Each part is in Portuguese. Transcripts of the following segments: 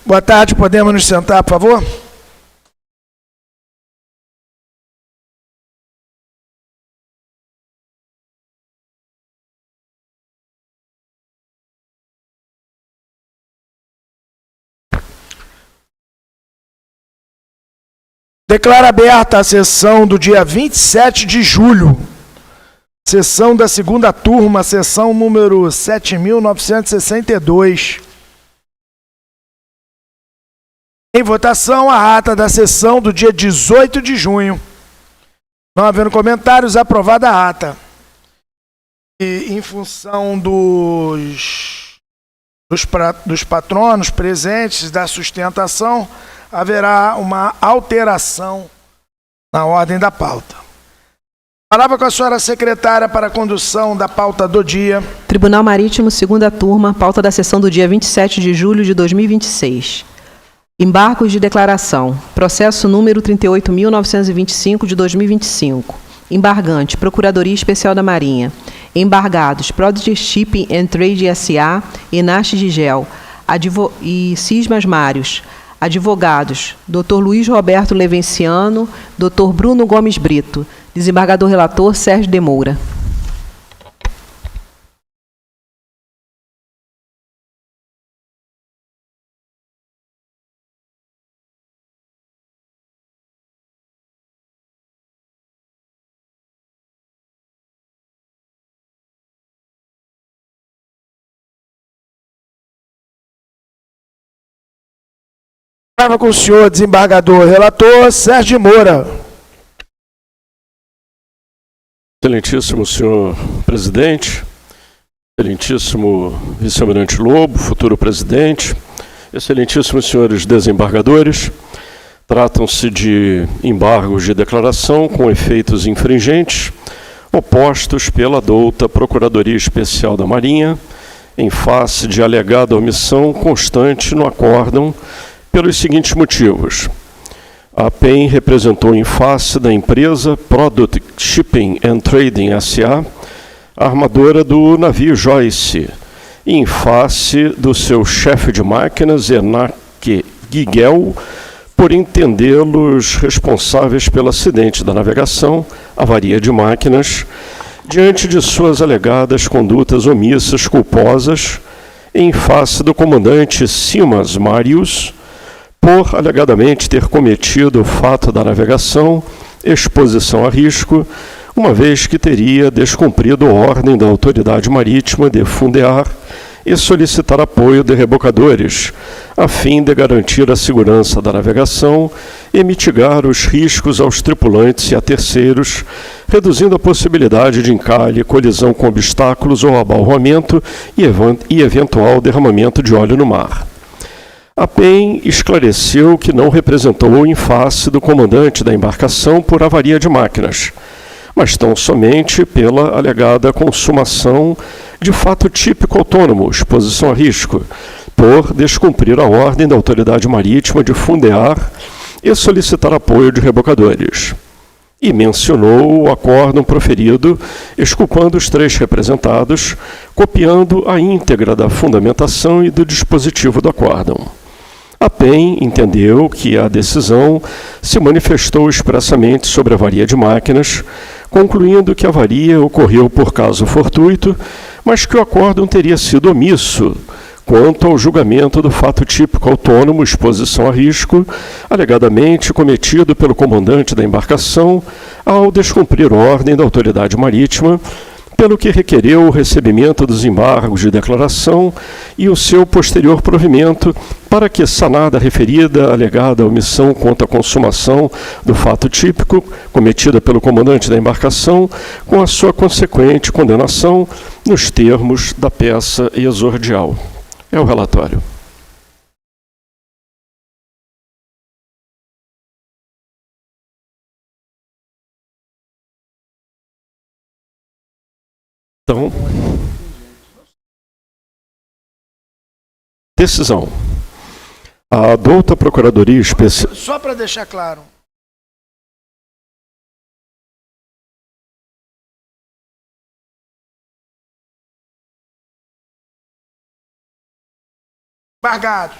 Boa tarde, podemos nos sentar, por favor? Declaro aberta a sessão do dia 27 de julho. Sessão da segunda turma, sessão número 7.962. Em votação, a ata da sessão do dia 18 de junho. Não havendo comentários, aprovada a ata. E em função dos patronos presentes da sustentação, haverá uma alteração na ordem da pauta. Palavra com a senhora secretária para a condução da pauta do dia. Tribunal Marítimo, segunda turma, pauta da sessão do dia 27 de julho de 2026. Embargos de declaração. Processo número 38.925 de 2025. Embargante, Procuradoria Especial da Marinha. Embargados, Prodigy Shipping and Trade S.A., Enache Gigel e Cismas Mários. Advogados, Dr. Luiz Roberto Levenciano, Dr. Bruno Gomes Brito. Desembargador relator, Sérgio de Moura. Palavra com o senhor, desembargador relator, Sérgio de Moura. Excelentíssimo senhor presidente, excelentíssimo vice-almirante Lobo, futuro presidente, excelentíssimos senhores desembargadores, tratam-se de embargos de declaração com efeitos infringentes opostos pela douta Procuradoria Especial da Marinha, em face de alegada omissão constante no acórdão, pelos seguintes motivos. A PEN representou em face da empresa Product Shipping and Trading S.A., a armadora do navio Joyce, e em face do seu chefe de máquinas, Enache Gigel, por entendê-los responsáveis pelo acidente da navegação, avaria de máquinas, diante de suas alegadas condutas omissas culposas, em face do comandante Cismas Mários, por alegadamente ter cometido o fato da navegação, exposição a risco, uma vez que teria descumprido a ordem da autoridade marítima de fundear e solicitar apoio de rebocadores, a fim de garantir a segurança da navegação e mitigar os riscos aos tripulantes e a terceiros, reduzindo a possibilidade de encalhe, colisão com obstáculos ou abalroamento e eventual derramamento de óleo no mar. A PEN esclareceu que não representou em face do comandante da embarcação por avaria de máquinas, mas tão somente pela alegada consumação de fato típico autônomo, exposição a risco, por descumprir a ordem da autoridade marítima de fundear e solicitar apoio de rebocadores. E mencionou o acórdão proferido, exculpando os três representados, copiando a íntegra da fundamentação e do dispositivo do acórdão. A PEN entendeu que a decisão se manifestou expressamente sobre a avaria de máquinas, concluindo que a avaria ocorreu por caso fortuito, mas que o acórdão teria sido omisso quanto ao julgamento do fato típico autônomo, exposição a risco, alegadamente cometido pelo comandante da embarcação ao descumprir ordem da autoridade marítima, pelo que requereu o recebimento dos embargos de declaração e o seu posterior provimento para que, sanada a referida alegada omissão quanto à consumação do fato típico cometida pelo comandante da embarcação, com a sua consequente condenação nos termos da peça exordial. É o relatório. Então, decisão. A douta Procuradoria Especial... Só para deixar claro. Embargados.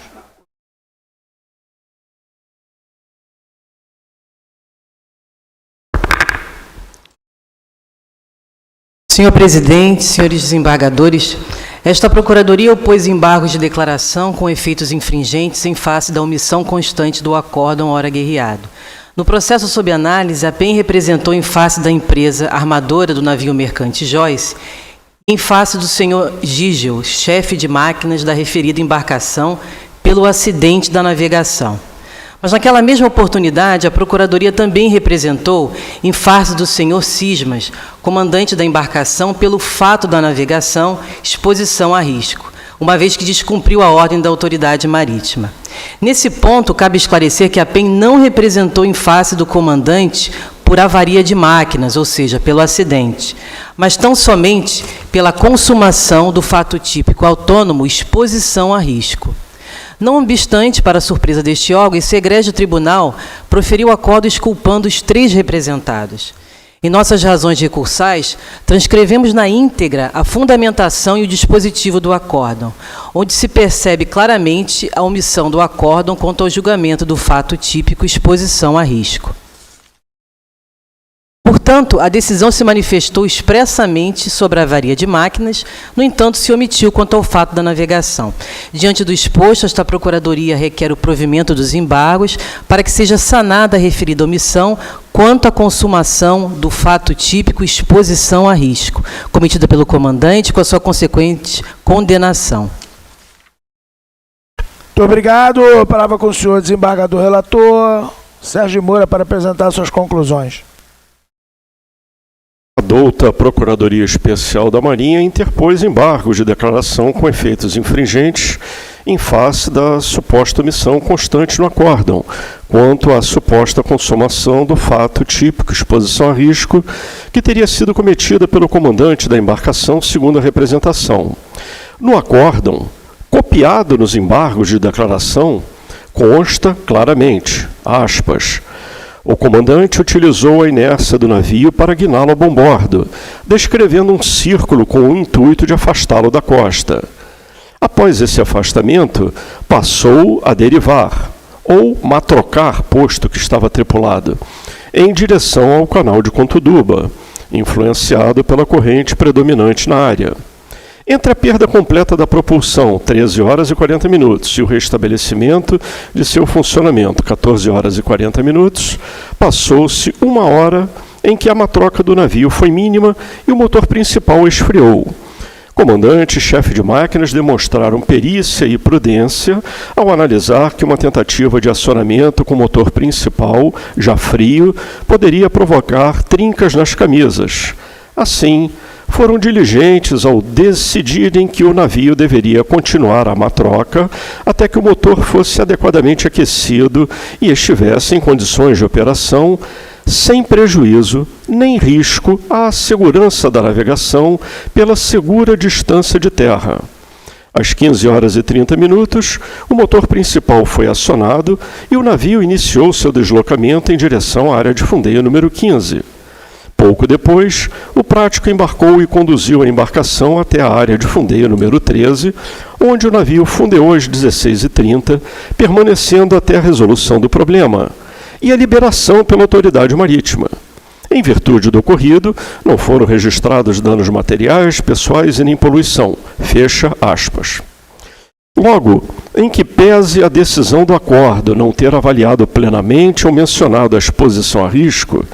Senhor presidente, senhores desembargadores, esta Procuradoria opôs embargos de declaração com efeitos infringentes em face da omissão constante do acórdão ora guerreado. No processo sob análise, a PEN representou em face da empresa armadora do navio mercante Joyce, em face do senhor Gigel, chefe de máquinas da referida embarcação, pelo acidente da navegação. Mas naquela mesma oportunidade, a Procuradoria também representou em face do senhor Cismas, comandante da embarcação, pelo fato da navegação, exposição a risco, uma vez que descumpriu a ordem da autoridade marítima. Nesse ponto, cabe esclarecer que a PEN não representou em face do comandante por avaria de máquinas, ou seja, pelo acidente, mas tão somente pela consumação do fato típico autônomo exposição a risco. Não obstante, para a surpresa deste órgão, esse egrégio tribunal proferiu acordo exculpando os 3 representados. Em nossas razões recursais, transcrevemos na íntegra a fundamentação e o dispositivo do acórdão, onde se percebe claramente a omissão do acórdão quanto ao julgamento do fato típico exposição a risco. Portanto, a decisão se manifestou expressamente sobre a avaria de máquinas, no entanto, se omitiu quanto ao fato da navegação. Diante do exposto, esta Procuradoria requer o provimento dos embargos para que seja sanada a referida omissão quanto à consumação do fato típico exposição a risco, cometida pelo comandante com a sua consequente condenação. Muito obrigado. Palavra com o senhor desembargador relator, Sérgio Moura, para apresentar suas conclusões. A douta Procuradoria Especial da Marinha interpôs embargos de declaração com efeitos infringentes em face da suposta omissão constante no acórdão, quanto à suposta consumação do fato típico exposição a risco que teria sido cometida pelo comandante da embarcação, segundo a representação. No acórdão, copiado nos embargos de declaração, consta claramente, aspas, o comandante utilizou a inércia do navio para guiná-lo a bombordo, descrevendo um círculo com o intuito de afastá-lo da costa. Após esse afastamento, passou a derivar, ou matrocar, posto que estava tripulado, em direção ao canal de Contuduba, influenciado pela corrente predominante na área. Entre a perda completa da propulsão, 13 horas e 40 minutos, e o restabelecimento de seu funcionamento, 14 horas e 40 minutos, passou-se 1 hora em que a matroca do navio foi mínima e o motor principal esfriou. Comandante e chefe de máquinas demonstraram perícia e prudência ao analisar que uma tentativa de acionamento com o motor principal, já frio, poderia provocar trincas nas camisas. Assim, foram diligentes ao decidirem que o navio deveria continuar a matroca até que o motor fosse adequadamente aquecido e estivesse em condições de operação, sem prejuízo nem risco à segurança da navegação pela segura distância de terra. Às 15 horas e 30 minutos, o motor principal foi acionado e o navio iniciou seu deslocamento em direção à área de fundeio número 15. Pouco depois, o prático embarcou e conduziu a embarcação até a área de fundeio número 13, onde o navio fundeou às 16h30, permanecendo até a resolução do problema e a liberação pela autoridade marítima. Em virtude do ocorrido, não foram registrados danos materiais, pessoais e nem poluição. Fecha aspas. Logo, em que pese a decisão do acordo não ter avaliado plenamente ou mencionado a exposição a risco,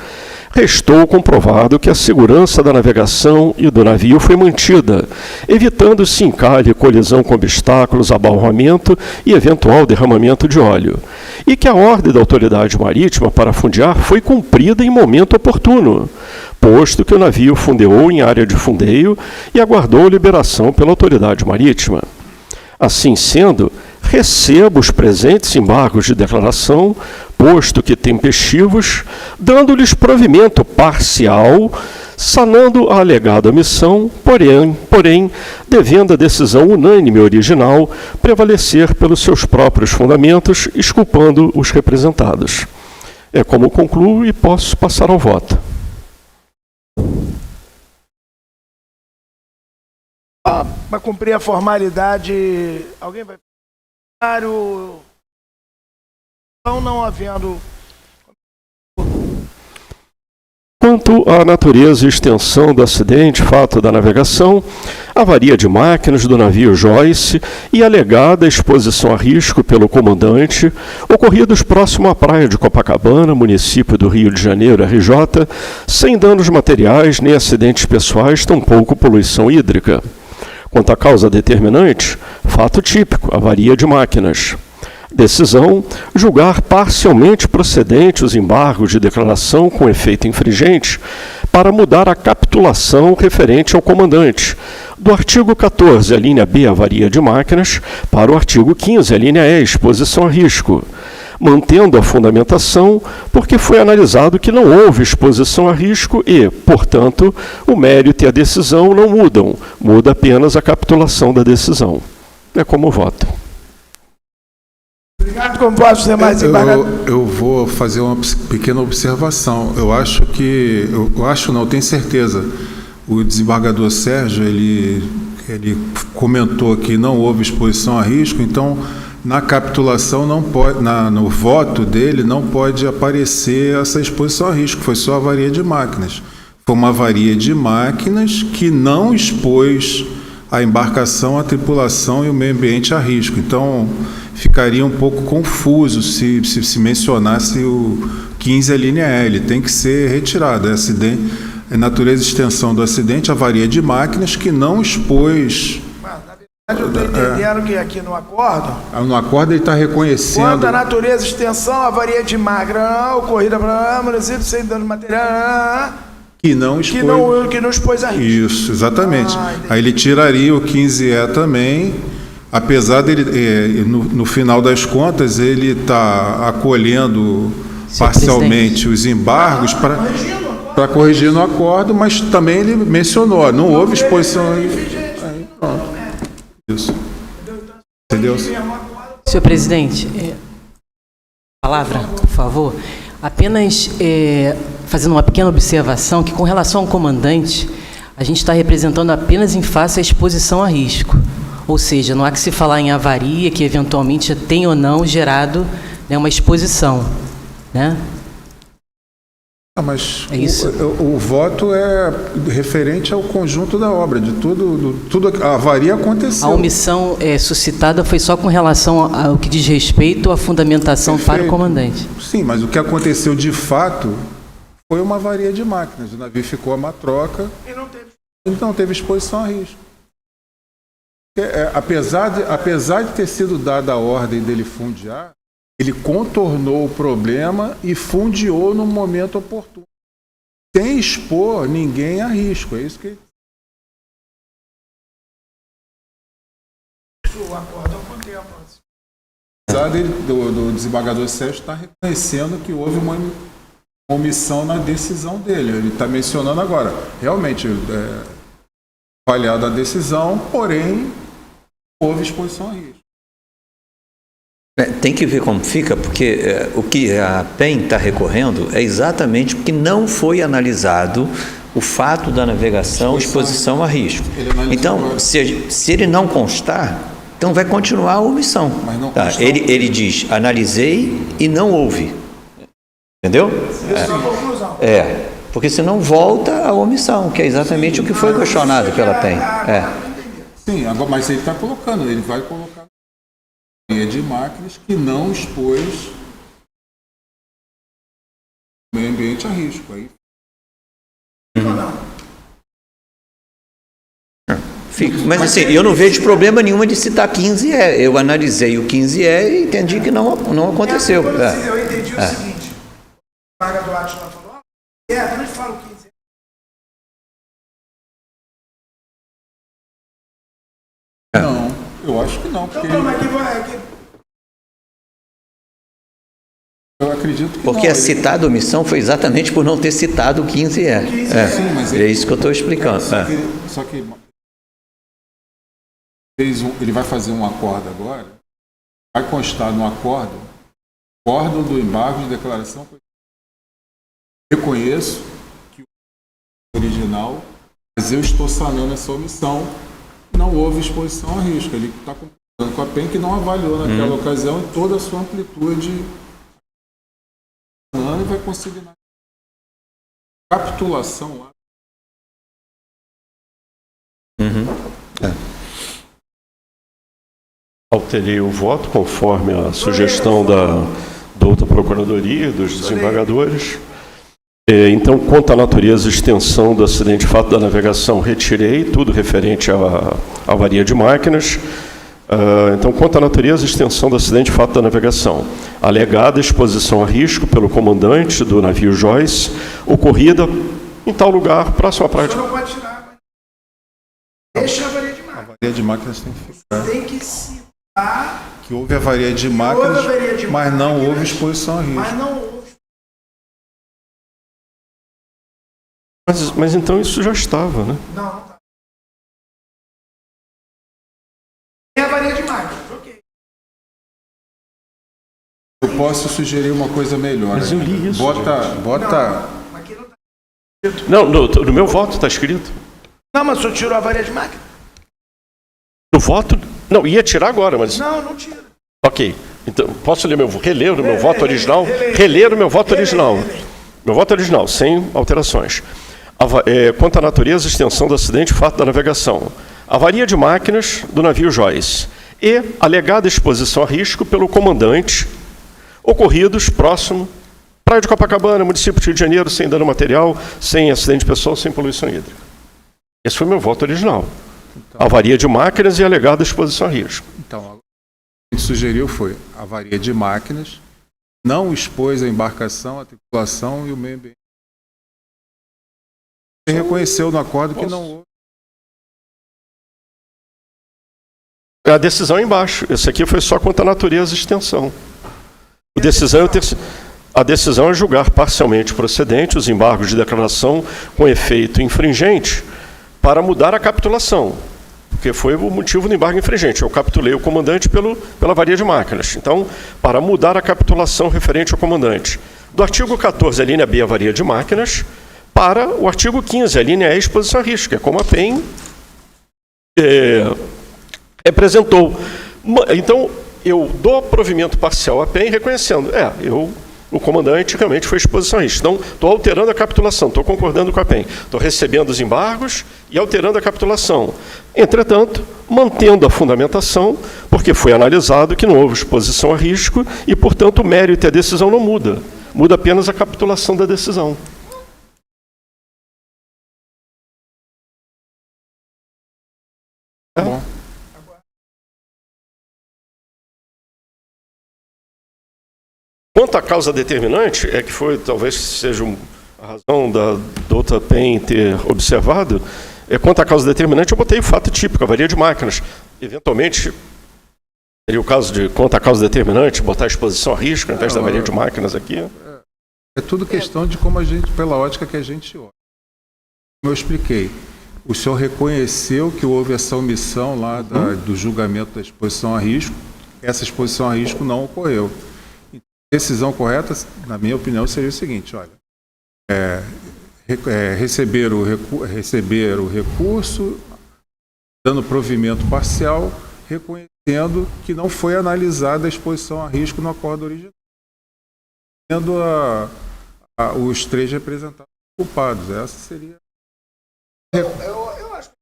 restou comprovado que a segurança da navegação e do navio foi mantida, evitando-se encalhe, colisão com obstáculos, abalroamento e eventual derramamento de óleo, e que a ordem da autoridade marítima para fundear foi cumprida em momento oportuno, posto que o navio fundeou em área de fundeio e aguardou liberação pela autoridade marítima. Assim sendo, recebo os presentes embargos de declaração, posto que tempestivos, dando-lhes provimento parcial, sanando a alegada omissão, porém, devendo a decisão unânime original prevalecer pelos seus próprios fundamentos, exculpando os representados. É como concluo e posso passar ao voto. Para cumprir a formalidade, alguém vai... Não havendo... Quanto à natureza e extensão do acidente, fato da navegação, avaria de máquinas do navio Joyce e alegada exposição a risco pelo comandante, ocorridos próximo à praia de Copacabana, município do Rio de Janeiro, RJ, sem danos materiais nem acidentes pessoais, tampouco poluição hídrica. Quanto à causa determinante, fato típico, avaria de máquinas. Decisão: julgar parcialmente procedente os embargos de declaração com efeito infringente para mudar a capitulação referente ao comandante, do artigo 14, a linha B, avaria de máquinas, para o artigo 15, a linha E, exposição a risco, mantendo a fundamentação porque foi analisado que não houve exposição a risco e, portanto, o mérito e a decisão não mudam, muda apenas a capitulação da decisão. É como voto. Obrigado, como posso ser mais embargador? Eu vou fazer uma pequena observação. Eu tenho certeza. O desembargador Sérgio, ele comentou que não houve exposição a risco, então na capitulação não pode, no voto dele não pode aparecer essa exposição a risco, foi só avaria de máquinas. Foi uma avaria de máquinas que não expôs a embarcação, a tripulação e o meio ambiente a risco. Então, ficaria um pouco confuso se mencionasse o 15, a linha E. Ele tem que ser retirado. É natureza e extensão do acidente, avaria de máquinas que não expôs... Na verdade, eu estou entendendo que aqui no acordo... No acordo ele está reconhecendo... Quanto à natureza e extensão, avaria de máquina, ocorrida para município sem dano material... Que não expôs... Que não expôs a risco. Isso, exatamente. Aí ele tiraria o 15E também... Apesar dele, no final das contas, ele está acolhendo parcialmente os embargos para corrigir no acordo, mas também ele mencionou, não houve exposição. Isso. Entendeu? Senhor presidente, palavra, por favor. Apenas fazendo uma pequena observação que, com relação ao comandante, a gente está representando apenas em face à exposição a risco. Ou seja, não há que se falar em avaria que eventualmente tem ou não gerado, né, uma exposição, né? Mas é isso. O voto é referente ao conjunto da obra, de tudo a avaria aconteceu. A omissão suscitada foi só com relação ao que diz respeito à fundamentação. Perfeito. Para o comandante. Sim, mas o que aconteceu de fato foi uma avaria de máquinas. O navio ficou a matroca e não teve exposição a risco. Apesar de ter sido dada a ordem dele fundiar, ele contornou o problema e fundiou no momento oportuno, sem expor ninguém a risco. É isso que o acordo contempla. Apesar do desembargador Sérgio estar reconhecendo que houve uma omissão na decisão dele. Ele está mencionando agora, realmente, avaliada a decisão, porém houve exposição a risco. Tem que ver como fica, porque o que a PEN está recorrendo é exatamente porque não foi analisado o fato da navegação, exposição a risco. Então, se ele não constar, então vai continuar a omissão. Tá? Ele diz, analisei e não houve. Entendeu? Porque senão volta a omissão, que é exatamente o que foi questionado pela PEN. Sim, agora, mas ele está colocando, ele vai colocar de máquinas que não expôs o meio ambiente a risco. Aí... Mas assim, eu não vejo problema nenhum de citar 15E. Eu analisei o 15E e entendi que não aconteceu. Eu entendi o seguinte, o desembargador Atila falou, quando ele fala o 15E, não, eu acho que não. Porque eu acredito que porque não, a citada omissão foi exatamente por não ter citado o 15E. Sim, mas é isso que eu estou explicando. Só que ele vai fazer um acordo agora, vai constar no acordo do embargo de declaração. Reconheço que o original, mas eu estou sanando essa omissão. Não houve exposição a risco. Ele está concordando com a PEN que não avaliou naquela ocasião em toda a sua amplitude e vai consignar. Capitulação lá. Alterei o voto conforme a sugestão da outra Procuradoria, dos desembargadores. Então, quanto à natureza e extensão do acidente de fato da navegação, retirei tudo referente à avaria de máquinas. Então, quanto à natureza e extensão do acidente de fato da navegação, alegada exposição a risco pelo comandante do navio Joyce, ocorrida em tal lugar, próximo à praia de... Você não pode tirar. Deixa a avaria de máquinas. A avaria de máquinas tem que ficar. Tem que citar Que houve avaria de máquinas, mas não houve exposição a risco. mas não houve. Mas então isso já estava, né? Não, não tá. Tem avaria de máquinas, ok. Eu posso sugerir uma coisa melhor. Mas eu li isso, Bota. Não, aqui não tá. Não, no meu voto está escrito. Não, mas o senhor tirou a avaria de máquina? No voto... Não, ia tirar agora, mas... Não, não tira. Ok. Então, posso reler o meu voto original? Reler o meu voto original. Meu voto original, sem alterações. Quanto à natureza e extensão do acidente, fato da navegação. Avaria de máquinas do navio Joyce e alegada exposição a risco pelo comandante, ocorridos próximo, Praia de Copacabana, município do Rio de Janeiro, sem dano material, sem acidente pessoal, sem poluição hídrica. Esse foi meu voto original. Então, avaria de máquinas e alegada exposição a risco. Então, o que a gente sugeriu foi avaria de máquinas, não expôs a embarcação, a tripulação e o meio ambiente. Você reconheceu no acordo que não houve. A decisão é embaixo. Esse aqui foi só quanto à natureza e extensão. A decisão é julgar parcialmente procedente os embargos de declaração com efeito infringente para mudar a capitulação, porque foi o motivo do embargo infringente. Eu capitulei o comandante pela avaria de máquinas. Então, para mudar a capitulação referente ao comandante. Do artigo 14, a linha B, avaria de máquinas, para o artigo 15, a linha E, exposição a risco, que é como a PEN representou. Então, eu dou provimento parcial à PEN reconhecendo, o comandante realmente foi exposição a risco. Então, estou alterando a capitulação, estou concordando com a PEN. Estou recebendo os embargos e alterando a capitulação. Entretanto, mantendo a fundamentação, porque foi analisado que não houve exposição a risco e, portanto, o mérito e a decisão não muda. Muda apenas a capitulação da decisão. Bom. Quanto à causa determinante, é que foi, talvez seja a razão da outra PEN ter observado, quanto à causa determinante, eu botei o fato típico, avaria de máquinas. Eventualmente, seria o caso de, quanto à causa determinante, botar a exposição a risco, ao invés da avaria de máquinas aqui. É tudo questão de como a gente, pela ótica que a gente olha. Como eu expliquei, o senhor reconheceu que houve essa omissão lá do julgamento da exposição a risco, essa exposição a risco não ocorreu. A decisão correta, na minha opinião, seria o seguinte, olha, receber o recurso, dando provimento parcial, reconhecendo que não foi analisada a exposição a risco no acordo original, tendo os três representantes culpados. Essa seria... Eu acho que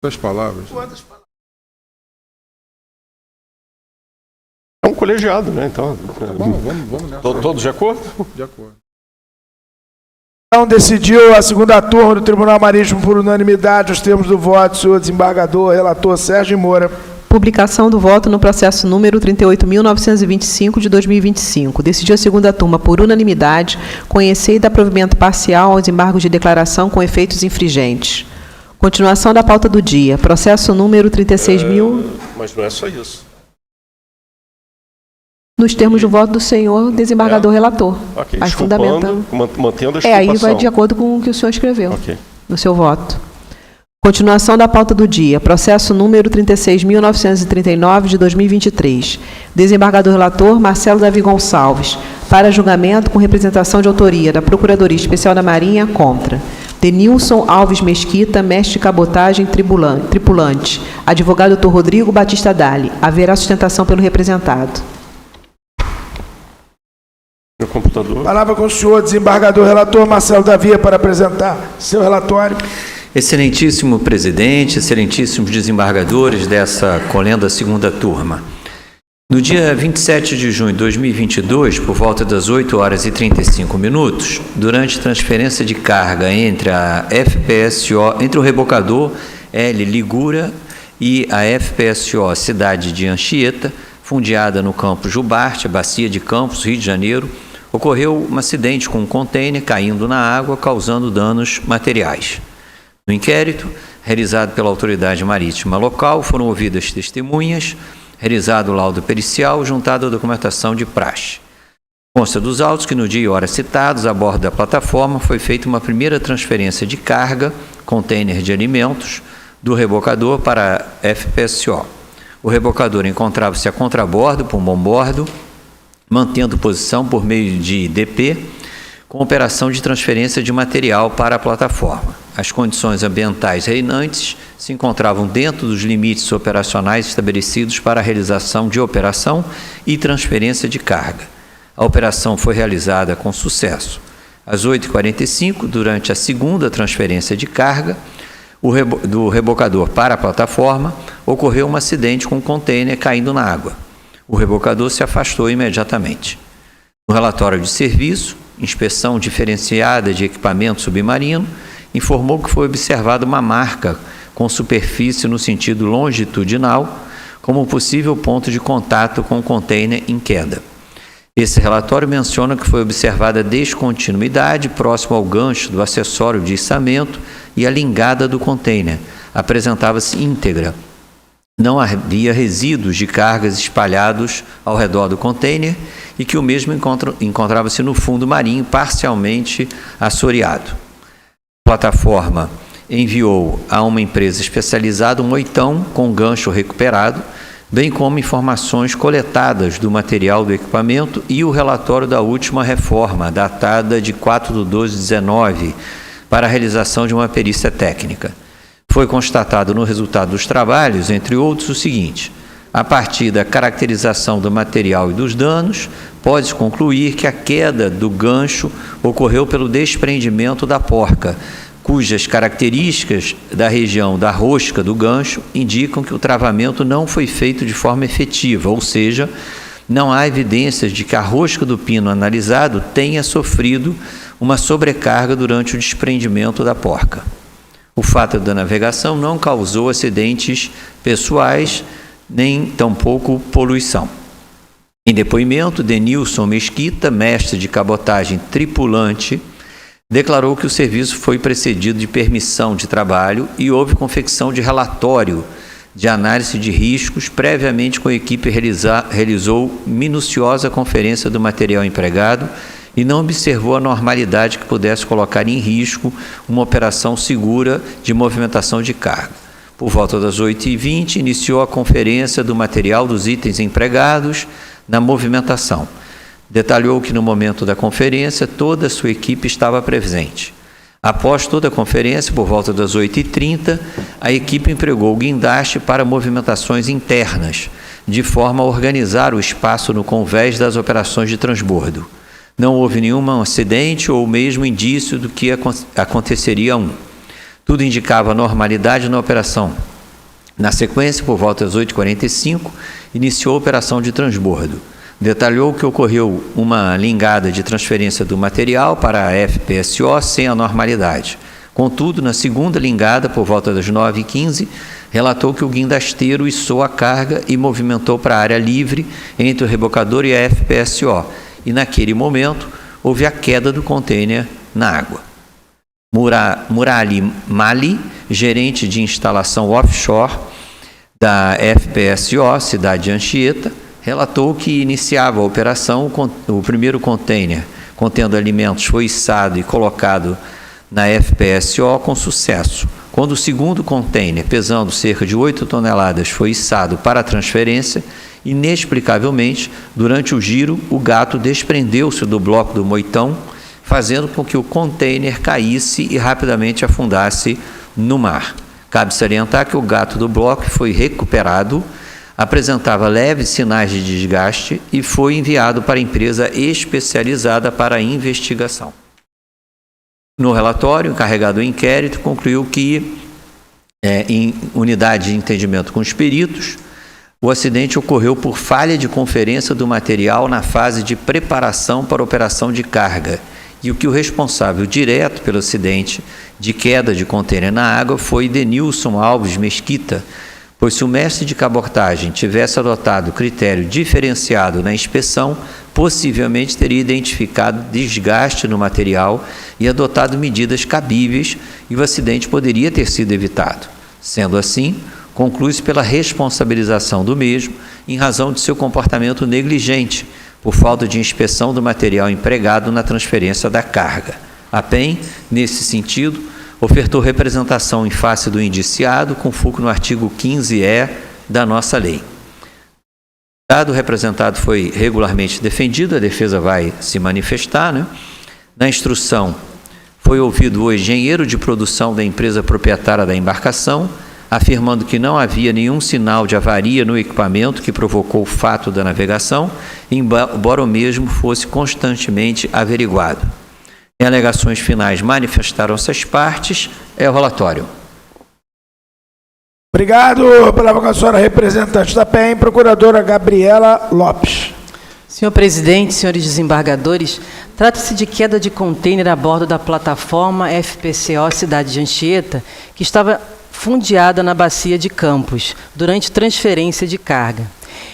Outras palavras. É um colegiado, né? Então, Tá bom, vamos nessa. todos de acordo? De acordo. Então, decidiu a segunda turma do Tribunal Marítimo por unanimidade os termos do voto, senhor desembargador, relator Sérgio Moura. Publicação do voto no processo número 38.925 de 2025. Decidiu a segunda turma por unanimidade conhecer e dar provimento parcial aos embargos de declaração com efeitos infringentes. Continuação da pauta do dia. Processo número 36.000... Mas não é só isso. Nos termos do voto do senhor desembargador relator. Ok, Aí fundamentando. mantendo a Aí exculpação. vai de acordo com o que o senhor escreveu Ok. no seu voto. Continuação da pauta do dia. Processo número 36.939 de 2023. Desembargador relator Marcelo Davi Gonçalves. Para julgamento com representação de autoria da Procuradoria Especial da Marinha contra Denilson Alves Mesquita, mestre de cabotagem tripulante. Advogado Dr. Rodrigo Batista Dali. Haverá sustentação pelo representado. Meu computador. Palavra com o senhor, desembargador relator Marcelo Davia, para apresentar seu relatório. Excelentíssimo presidente, excelentíssimos desembargadores dessa colenda segunda turma. No dia 27 de junho de 2022, por volta das 8 horas e 35 minutos, durante transferência de carga entre a FPSO, entre o rebocador L. Ligura e a FPSO Cidade de Anchieta, fundeada no Campo Jubarte, Bacia de Campos, Rio de Janeiro, ocorreu um acidente com um contêiner caindo na água, causando danos materiais. No inquérito, realizado pela autoridade marítima local, foram ouvidas testemunhas, realizado o laudo pericial, juntado à documentação de praxe. Consta dos autos que no dia e hora citados, a bordo da plataforma, foi feita uma primeira transferência de carga, contêiner de alimentos, do rebocador para a FPSO. O rebocador encontrava-se a contrabordo, por bombordo, mantendo posição por meio de DP, com operação de transferência de material para a plataforma. As condições ambientais reinantes se encontravam dentro dos limites operacionais estabelecidos para a realização de operação e transferência de carga. A operação foi realizada com sucesso. Às 8h45, durante a segunda transferência de carga, do rebocador para a plataforma, ocorreu um acidente com um contêiner caindo na água. O rebocador se afastou imediatamente. No relatório de serviço, inspeção diferenciada de equipamento submarino, informou que foi observada uma marca com superfície no sentido longitudinal, como possível ponto de contato com o contêiner em queda. Esse relatório menciona que foi observada descontinuidade próximo ao gancho do acessório de içamento e a lingada do contêiner apresentava-se íntegra. Não havia resíduos de cargas espalhados ao redor do contêiner e que o mesmo encontrava-se no fundo marinho, parcialmente assoreado. A plataforma enviou a uma empresa especializada um moitão com gancho recuperado, bem como informações coletadas do material do equipamento e o relatório da última reforma, datada de 4/12/19, para a realização de uma perícia técnica. Foi constatado no resultado dos trabalhos, entre outros, o seguinte: a partir da caracterização do material e dos danos, pode-se concluir que a queda do gancho ocorreu pelo desprendimento da porca, cujas características da região da rosca do gancho indicam que o travamento não foi feito de forma efetiva, ou seja, não há evidências de que a rosca do pino analisado tenha sofrido uma sobrecarga durante o desprendimento da porca. O fato da navegação não causou acidentes pessoais, nem tampouco poluição. Em depoimento, Denilson Mesquita, mestre de cabotagem tripulante, declarou que o serviço foi precedido de permissão de trabalho e houve confecção de relatório de análise de riscos. Previamente, com a equipe realizou minuciosa conferência do material empregado e não observou a normalidade que pudesse colocar em risco uma operação segura de movimentação de carga. Por volta das 8h20, iniciou a conferência do material dos itens empregados na movimentação. Detalhou que no momento da conferência toda a sua equipe estava presente. Após toda a conferência, por volta das 8h30, a equipe empregou o guindaste para movimentações internas, de forma a organizar o espaço no convés das operações de transbordo. Não houve nenhum acidente ou mesmo indício do que aconteceria um. Tudo indicava normalidade na operação. Na sequência, por volta das 8h45, iniciou a operação de transbordo. Detalhou que ocorreu uma lingada de transferência do material para a FPSO sem anormalidade. Contudo, na segunda lingada, por volta das 9h15, relatou que o guindasteiro içou a carga e movimentou para a área livre entre o rebocador e a FPSO, e naquele momento houve a queda do contêiner na água. Murali Mali, gerente de instalação offshore da FPSO, Cidade de Anchieta, relatou que iniciava a operação, o primeiro contêiner contendo alimentos foi içado e colocado na FPSO com sucesso. Quando o segundo contêiner, pesando cerca de 8 toneladas, foi içado para a transferência, inexplicavelmente, durante o giro, o gato desprendeu-se do bloco do moitão, fazendo com que o contêiner caísse e rapidamente afundasse no mar. Cabe salientar que o gato do bloco foi recuperado apresentava leves sinais de desgaste e foi enviado para a empresa especializada para a investigação. No relatório, o encarregado do inquérito concluiu que, em unidade de entendimento com os peritos, o acidente ocorreu por falha de conferência do material na fase de preparação para a operação de carga, e que o responsável direto pelo acidente de queda de contêiner na água foi Denilson Alves Mesquita, pois se o mestre de cabotagem tivesse adotado critério diferenciado na inspeção, possivelmente teria identificado desgaste no material e adotado medidas cabíveis e o acidente poderia ter sido evitado. Sendo assim, conclui-se pela responsabilização do mesmo em razão de seu comportamento negligente, por falta de inspeção do material empregado na transferência da carga. A PEN, nesse sentido, ofertou representação em face do indiciado com foco no artigo 15E da nossa lei. O dado representado foi regularmente defendido, a defesa vai se manifestar, né? Na instrução, foi ouvido o engenheiro de produção da empresa proprietária da embarcação, afirmando que não havia nenhum sinal de avaria no equipamento que provocou o fato da navegação, embora o mesmo fosse constantemente averiguado. Em alegações finais manifestaram-se as partes. É o relatório. Obrigado. Palavra com a senhora representante da PEN, procuradora Gabriela Lopes. Senhor presidente, senhores desembargadores, trata-se de queda de contêiner a bordo da plataforma FPCO Cidade de Anchieta, que estava fundeada na bacia de Campos, durante transferência de carga.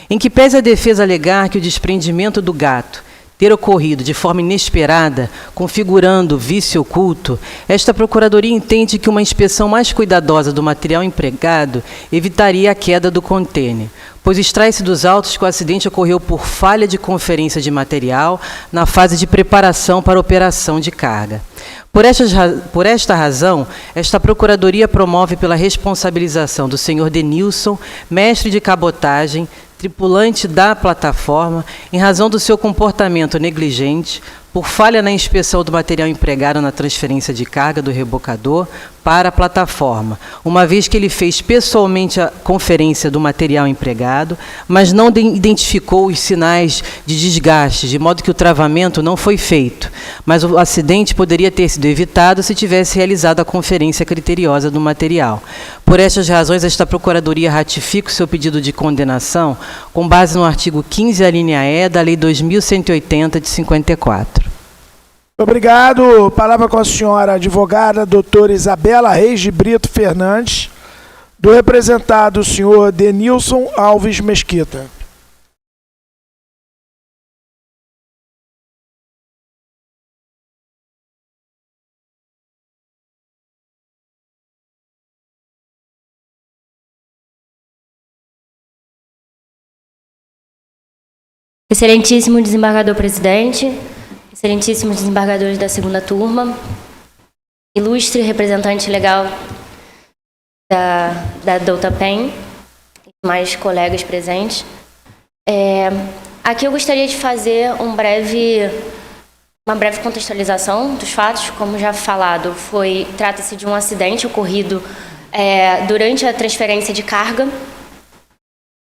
Em que pese a defesa alegar que o desprendimento do gato ter ocorrido de forma inesperada, configurando vício oculto, esta Procuradoria entende que uma inspeção mais cuidadosa do material empregado evitaria a queda do contêiner, pois extrai-se dos autos que o acidente ocorreu por falha de conferência de material na fase de preparação para a operação de carga. Por esta razão, esta Procuradoria promove pela responsabilização do senhor Denilson, mestre de cabotagem, tripulante da plataforma, em razão do seu comportamento negligente, por falha na inspeção do material empregado na transferência de carga do rebocador para a plataforma, uma vez que ele fez pessoalmente a conferência do material empregado, mas não identificou os sinais de desgaste, de modo que o travamento não foi feito, mas o acidente poderia ter sido evitado se tivesse realizado a conferência criteriosa do material. Por estas razões, esta Procuradoria ratifica o seu pedido de condenação com base no artigo 15, a linha E da Lei 2180 de 54. Obrigado. Palavra com a senhora advogada doutora Isabela Reis de Brito Fernandes, do representado o senhor Denilson Alves Mesquita. Excelentíssimo desembargador presidente, excelentíssimos desembargadores da segunda turma, ilustre representante legal da douta PEN, mais colegas presentes. Aqui eu gostaria de fazer uma breve contextualização dos fatos. Como já falado, trata-se de um acidente ocorrido durante a transferência de carga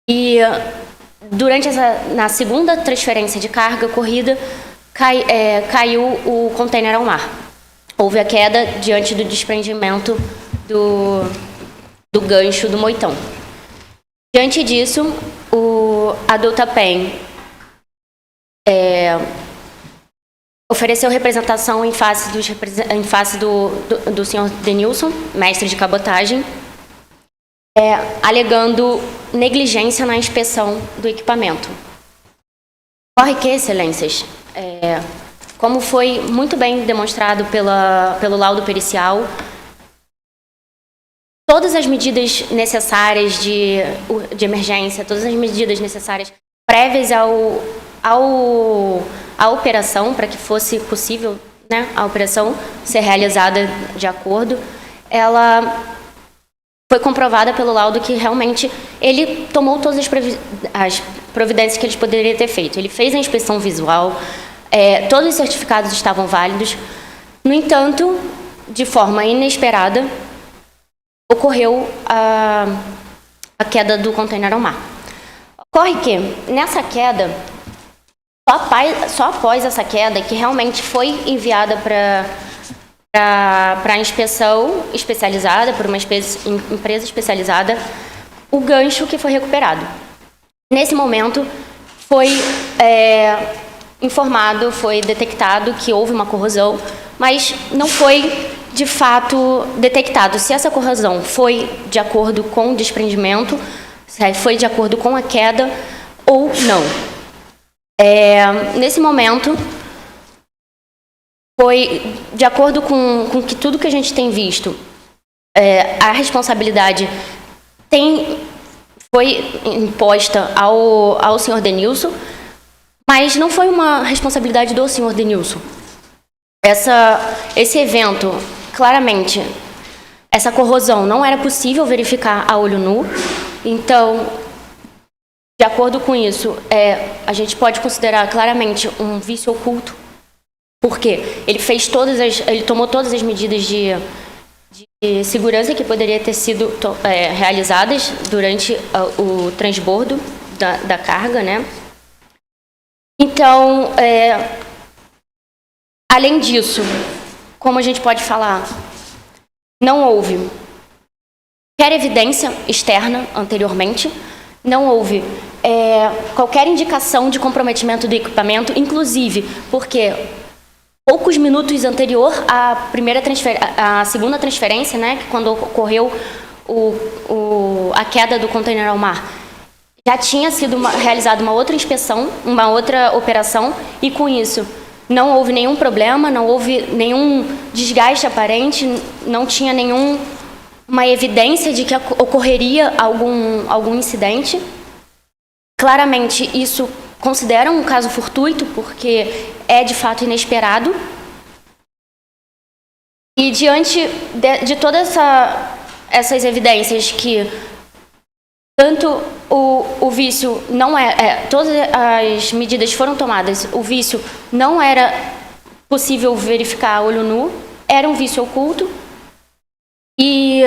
e na segunda transferência de carga ocorrida, caiu o contêiner ao mar. Houve a queda diante do desprendimento do gancho do moitão. Diante disso, a douta PEN ofereceu representação em face do senhor Denilson, mestre de cabotagem, alegando negligência na inspeção do equipamento. Ocorre que, excelências, como foi muito bem demonstrado pelo laudo pericial, todas as medidas necessárias de emergência, todas as medidas necessárias prévias à operação, para que fosse possível, né, a operação ser realizada de acordo, ela foi comprovada pelo laudo que realmente ele tomou todas as providências que ele poderia ter feito. Ele fez a inspeção visual, todos os certificados estavam válidos. No entanto, de forma inesperada, ocorreu a queda do contêiner ao mar. Ocorre que, nessa queda, só após essa queda, que realmente foi enviada para a inspeção especializada, por uma empresa especializada, o gancho que foi recuperado. Nesse momento, foi informado, foi detectado que houve uma corrosão, mas não foi, de fato, detectado se essa corrosão foi de acordo com o desprendimento, se foi de acordo com a queda ou não. Nesse momento, foi de acordo com tudo que a gente tem visto, a responsabilidade foi imposta ao senhor Denilson, mas não foi uma responsabilidade do senhor Denilson. Esse evento, claramente, essa corrosão não era possível verificar a olho nu, então, de acordo com isso, a gente pode considerar claramente um vício oculto, porque ele tomou todas as medidas de segurança que poderia ter sido realizadas durante o transbordo da carga, né? Então, além disso, como a gente pode falar, não houve qualquer evidência externa anteriormente, não houve qualquer indicação de comprometimento do equipamento, inclusive porque poucos minutos anterior à segunda transferência, né, que quando ocorreu a queda do container ao mar, já tinha sido realizada uma outra inspeção, uma outra operação, e com isso não houve nenhum problema, não houve nenhum desgaste aparente, não tinha nenhuma evidência de que ocorreria algum incidente. Claramente, isso considera um caso fortuito, porque é de fato inesperado. E diante de todas essas evidências que tanto o vício não todas as medidas foram tomadas, o vício não era possível verificar a olho nu, era um vício oculto, e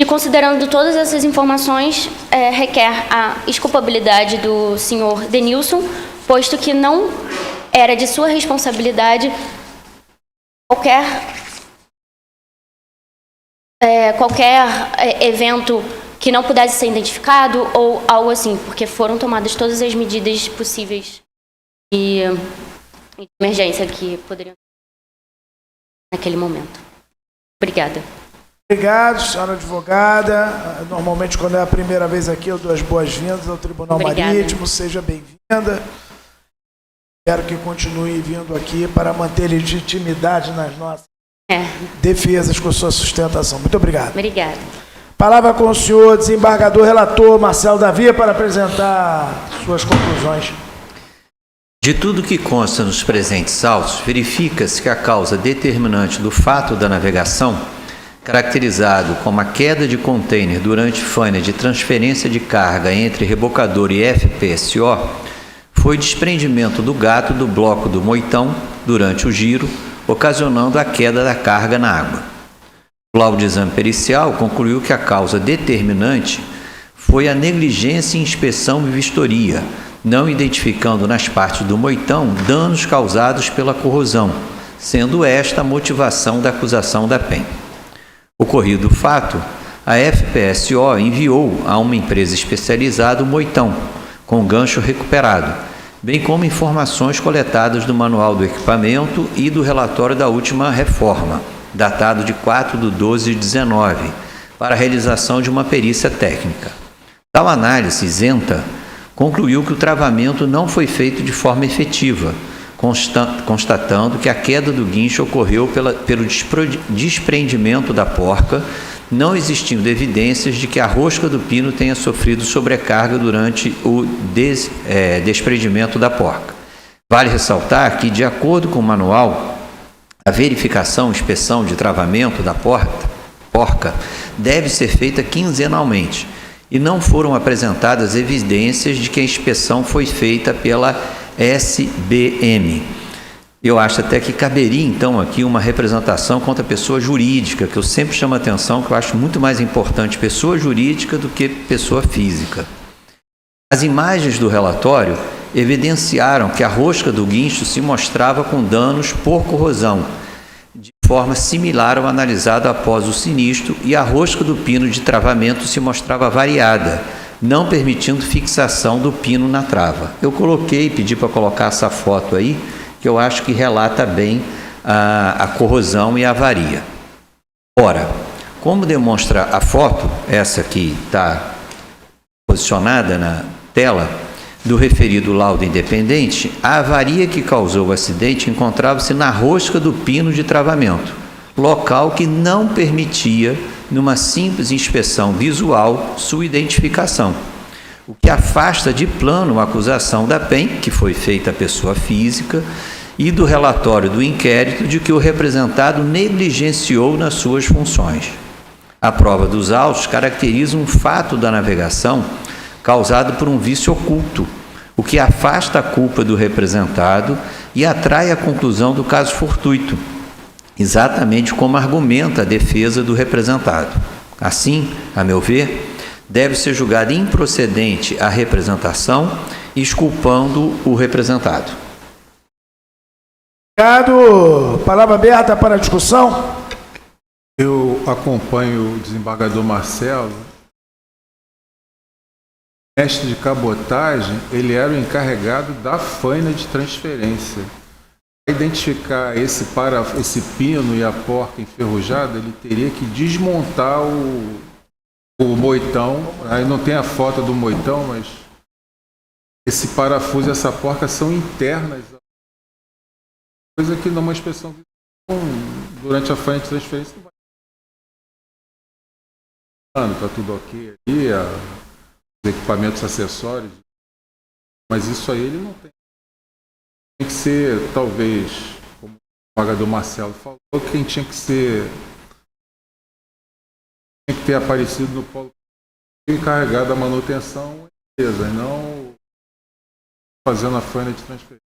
considerando todas essas informações, requer a exculpabilidade do senhor Denilson, posto que não era de sua responsabilidade qualquer evento que não pudesse ser identificado ou algo assim, porque foram tomadas todas as medidas possíveis de emergência que poderiam naquele momento. Obrigada. Obrigado, senhora advogada. Normalmente, quando é a primeira vez aqui, eu dou as boas-vindas ao Tribunal Marítimo. Seja bem-vinda. Espero que continue vindo aqui para manter legitimidade nas nossas defesas com sua sustentação. Muito obrigado. Obrigada. Palavra com o senhor desembargador relator Marcelo Davi para apresentar suas conclusões. De tudo que consta nos presentes autos, verifica-se que a causa determinante do fato da navegação, caracterizado como a queda de container durante faina de transferência de carga entre rebocador e FPSO, foi desprendimento do gato do bloco do Moitão durante o giro, ocasionando a queda da carga na água. O laudo de exame pericial concluiu que a causa determinante foi a negligência em inspeção e vistoria, não identificando nas partes do Moitão danos causados pela corrosão, sendo esta a motivação da acusação da PEN. Ocorrido o fato, a FPSO enviou a uma empresa especializada o Moitão, com gancho recuperado, bem como informações coletadas do manual do equipamento e do relatório da última reforma, datado de 4/12/19, para a realização de uma perícia técnica. Tal análise isenta concluiu que o travamento não foi feito de forma efetiva, constatando que a queda do guincho ocorreu pelo desprendimento da porca, não existindo evidências de que a rosca do pino tenha sofrido sobrecarga durante o desprendimento da porca. Vale ressaltar que, de acordo com o manual, a verificação e inspeção de travamento da porca deve ser feita quinzenalmente e não foram apresentadas evidências de que a inspeção foi feita pela SBM. Eu acho até que caberia, então, aqui uma representação contra a pessoa jurídica, que eu sempre chamo a atenção, que eu acho muito mais importante pessoa jurídica do que pessoa física. As imagens do relatório evidenciaram que a rosca do guincho se mostrava com danos por corrosão, de forma similar ao analisado após o sinistro, e a rosca do pino de travamento se mostrava variada, não permitindo fixação do pino na trava. Eu pedi para colocar essa foto aí, que eu acho que relata bem a corrosão e a avaria. Ora, como demonstra a foto, essa que está posicionada na tela, do referido laudo independente, a avaria que causou o acidente encontrava-se na rosca do pino de travamento, local que não permitia, numa simples inspeção visual, sua identificação, o que afasta de plano a acusação da PEN, que foi feita à pessoa física, e do relatório do inquérito de que o representado negligenciou nas suas funções. A prova dos autos caracteriza um fato da navegação causado por um vício oculto, o que afasta a culpa do representado e atrai a conclusão do caso fortuito, exatamente como argumenta a defesa do representado. Assim, a meu ver, deve ser julgada improcedente a representação, exculpando o representado. Obrigado. Palavra aberta para a discussão. Eu acompanho o desembargador Marcelo. O mestre de cabotagem, ele era o encarregado da faina de transferência. Para identificar esse pino e a porca enferrujada, ele teria que desmontar o moitão. Aí não tem a foto do moitão, mas esse parafuso e essa porca são internas. Coisa que numa inspeção durante a faina de transferência não vai. Está tudo ok aí, os equipamentos acessórios, mas isso aí ele não tem. Tem que ser, talvez, como o desembargador Marcelo falou, quem tinha que ter aparecido no polo encarregado da manutenção, empresa, e não fazendo a faina de transferência.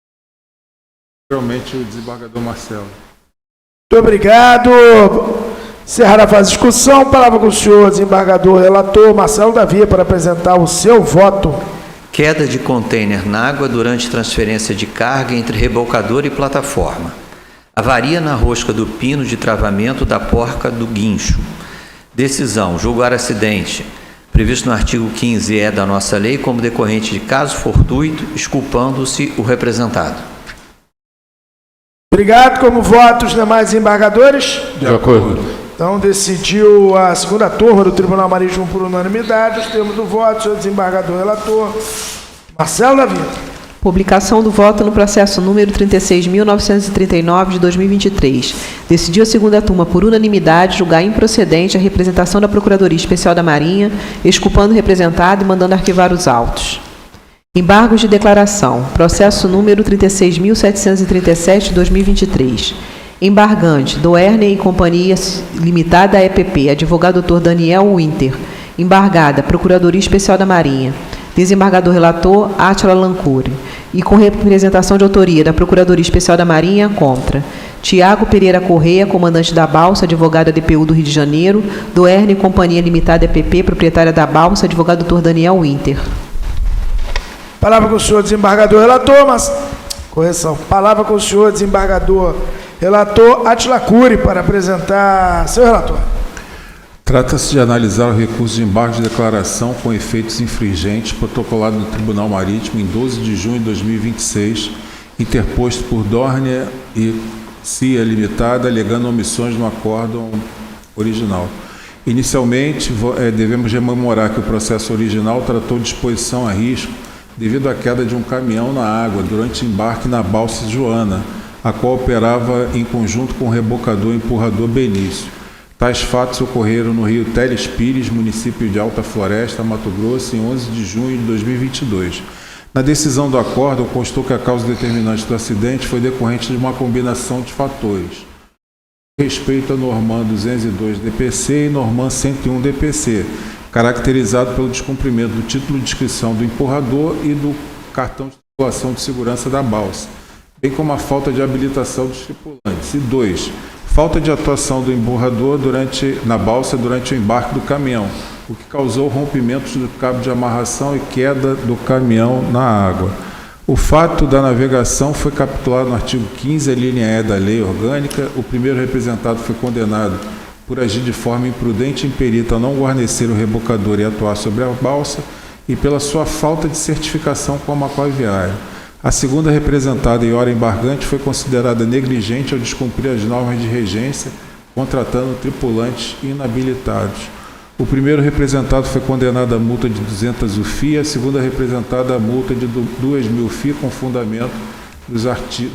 Realmente o desembargador Marcelo. Muito obrigado. Encerrar a fase de discussão. Palavra com o senhor, desembargador relator Marcelo Davi, para apresentar o seu voto. Queda de contêiner na água durante transferência de carga entre rebocador e plataforma. Avaria na rosca do pino de travamento da porca do guincho. Decisão: julgar acidente, previsto no artigo 15E da nossa lei, como decorrente de caso fortuito, exculpando-se o representado. Obrigado. Como voto os demais desembargadores? De acordo. Então, decidiu a segunda turma do Tribunal Marítimo por unanimidade. Os termos do voto, senhor desembargador relator Marcelo Davi. Publicação do voto no processo número 36.939 de 2023. Decidiu a segunda turma por unanimidade julgar improcedente a representação da Procuradoria Especial da Marinha, exculpando o representado e mandando arquivar os autos. Embargos de declaração. Processo número 36.737 de 2023. Embargante, Doerner e Companhia Limitada EPP, advogado Dr. Daniel Winter. Embargada, Procuradoria Especial da Marinha. Desembargador relator, Átila Lancuri. E com representação de autoria da Procuradoria Especial da Marinha, contra Tiago Pereira Correia, comandante da Balsa, advogado DPU do Rio de Janeiro. Doerner e Companhia Limitada EPP, proprietária da Balsa, advogado Dr. Daniel Winter. Palavra com o senhor desembargador relator, mas correção. Palavra com o senhor desembargador relator Átila Cury para apresentar seu relatório. Trata-se de analisar o recurso de embargo de declaração com efeitos infringentes protocolado no Tribunal Marítimo em 12 de junho de 2026, interposto por Dornier e CIA Limitada, alegando omissões no acórdão original. Inicialmente, devemos rememorar que o processo original tratou de exposição a risco devido à queda de um caminhão na água durante o embarque na Balsa Joana, a qual operava em conjunto com o rebocador e empurrador Benício. Tais fatos ocorreram no rio Teles Pires, município de Alta Floresta, Mato Grosso, em 11 de junho de 2022. Na decisão do acórdão, constou que a causa determinante do acidente foi decorrente de uma combinação de fatores. Respeito a Norman 202 DPC e Norman 101 DPC, caracterizado pelo descumprimento do título de inscrição do empurrador e do cartão de circulação de segurança da balsa, bem como a falta de habilitação dos tripulantes. E 2. Falta de atuação do empurrador na balsa durante o embarque do caminhão, o que causou rompimentos do cabo de amarração e queda do caminhão na água. O fato da navegação foi capitulado no artigo 15, a linha E da Lei Orgânica. O primeiro representado foi condenado por agir de forma imprudente e imperita a não guarnecer o rebocador e atuar sobre a balsa, e pela sua falta de certificação como aquaviário. A segunda representada em hora embargante foi considerada negligente ao descumprir as normas de regência, contratando tripulantes inabilitados. O primeiro representado foi condenado a multa de 200 UFI, a segunda representada a multa de 2.000 UFI, com fundamento no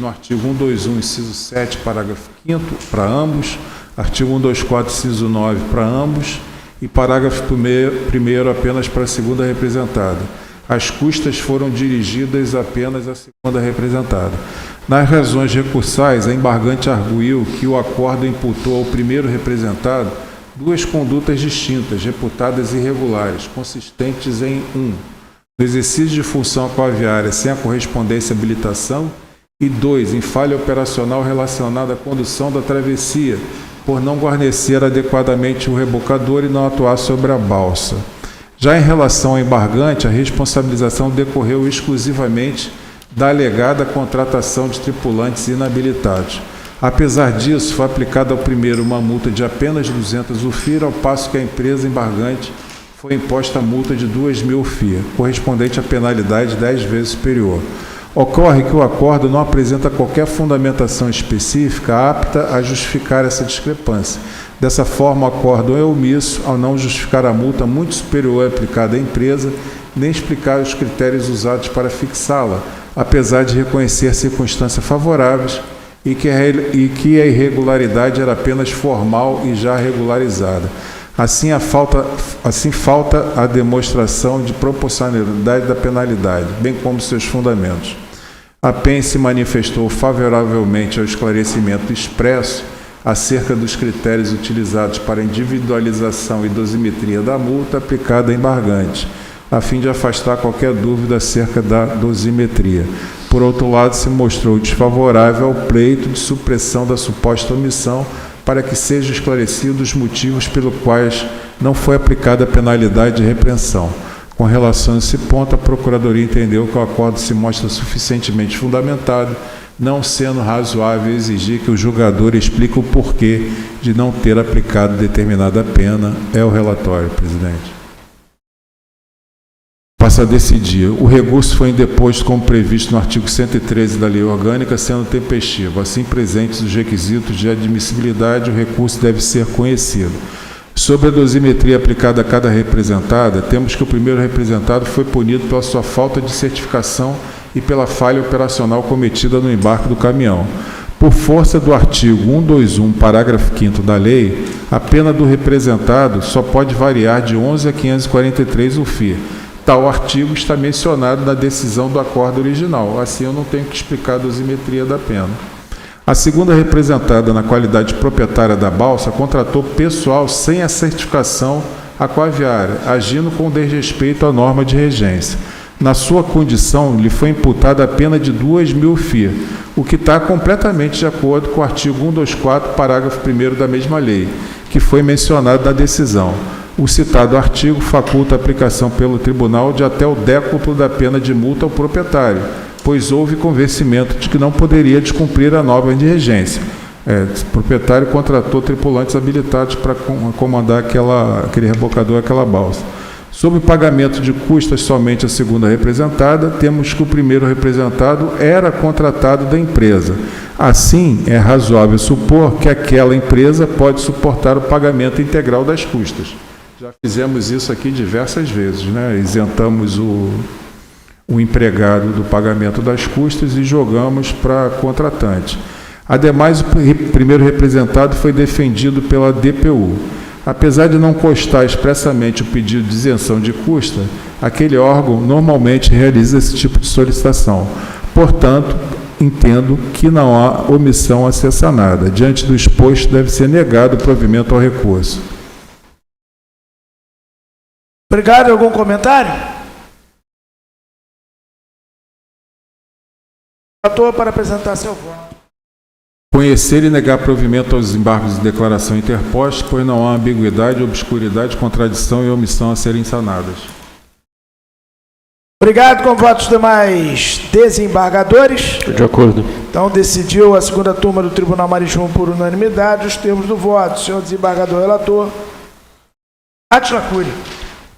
artigo 121, inciso 7, parágrafo 5º, para ambos, artigo 124, inciso 9, para ambos, e parágrafo 1º apenas para a segunda representada. As custas foram dirigidas apenas à segunda representada. Nas razões recursais, a embargante arguiu que o acordo imputou ao primeiro representado duas condutas distintas, reputadas irregulares, consistentes em 1. No exercício de função aquaviária sem a correspondência à habilitação, e 2. Em falha operacional relacionada à condução da travessia, por não guarnecer adequadamente o rebocador e não atuar sobre a balsa. Já em relação ao embargante, a responsabilização decorreu exclusivamente da alegada contratação de tripulantes inabilitados. Apesar disso, foi aplicada ao primeiro uma multa de apenas 200 UFI, ao passo que a empresa embargante foi imposta a multa de 2.000 UFI, correspondente à penalidade 10 vezes superior. Ocorre que o acordo não apresenta qualquer fundamentação específica apta a justificar essa discrepância. Dessa forma, o acordo é omisso ao não justificar a multa muito superior aplicada à empresa, nem explicar os critérios usados para fixá-la, apesar de reconhecer circunstâncias favoráveis e que a irregularidade era apenas formal e já regularizada. Assim falta a demonstração de proporcionalidade da penalidade, bem como seus fundamentos. A PEN se manifestou favoravelmente ao esclarecimento expresso acerca dos critérios utilizados para a individualização e dosimetria da multa aplicada a embargante, a fim de afastar qualquer dúvida acerca da dosimetria. Por outro lado, se mostrou desfavorável ao pleito de supressão da suposta omissão, para que sejam esclarecidos os motivos pelos quais não foi aplicada a penalidade de repreensão. Com relação a esse ponto, a Procuradoria entendeu que o acordo se mostra suficientemente fundamentado, não sendo razoável exigir que o julgador explique o porquê de não ter aplicado determinada pena. É o relatório, presidente. Passa a decidir. O recurso foi indeposto como previsto no artigo 113 da Lei Orgânica, sendo tempestivo. Assim presentes os requisitos de admissibilidade, o recurso deve ser conhecido. Sobre a dosimetria aplicada a cada representada, temos que o primeiro representado foi punido pela sua falta de certificação e pela falha operacional cometida no embarque do caminhão. Por força do artigo 121, parágrafo 5º da lei, a pena do representado só pode variar de 11 a 543 UFI. Tal artigo está mencionado na decisão do acordo original, assim eu não tenho que explicar a dosimetria da pena. A segunda representada na qualidade proprietária da balsa contratou pessoal sem a certificação aquaviária, agindo com desrespeito à norma de regência. Na sua condição, lhe foi imputada a pena de 2.000 FIA, o que está completamente de acordo com o artigo 124, parágrafo 1º da mesma lei, que foi mencionado na decisão. O citado artigo faculta a aplicação pelo tribunal de até o décuplo da pena de multa ao proprietário, pois houve convencimento de que não poderia descumprir a norma de regência. O proprietário contratou tripulantes habilitados para comandar aquele rebocador, aquela balsa. Sobre o pagamento de custas somente a segunda representada, temos que o primeiro representado era contratado da empresa. Assim, é razoável supor que aquela empresa pode suportar o pagamento integral das custas. Já fizemos isso aqui diversas vezes, né? Isentamos o empregado do pagamento das custas e jogamos para contratante. Ademais, o primeiro representado foi defendido pela DPU. Apesar de não constar expressamente o pedido de isenção de custa, aquele órgão normalmente realiza esse tipo de solicitação. Portanto, entendo que não há omissão a ser sanada. Diante do exposto, deve ser negado o provimento ao recurso. Obrigado. Algum comentário? Relator para apresentar seu voto. conhecer e negar provimento aos embargos de declaração interpostos, pois não há ambiguidade, obscuridade, contradição e omissão a serem sanadas. Obrigado. Com votos demais desembargadores. De acordo. Então, decidiu a segunda turma do Tribunal Marítimo por unanimidade os termos do voto. Senhor desembargador relator. Átila Cury.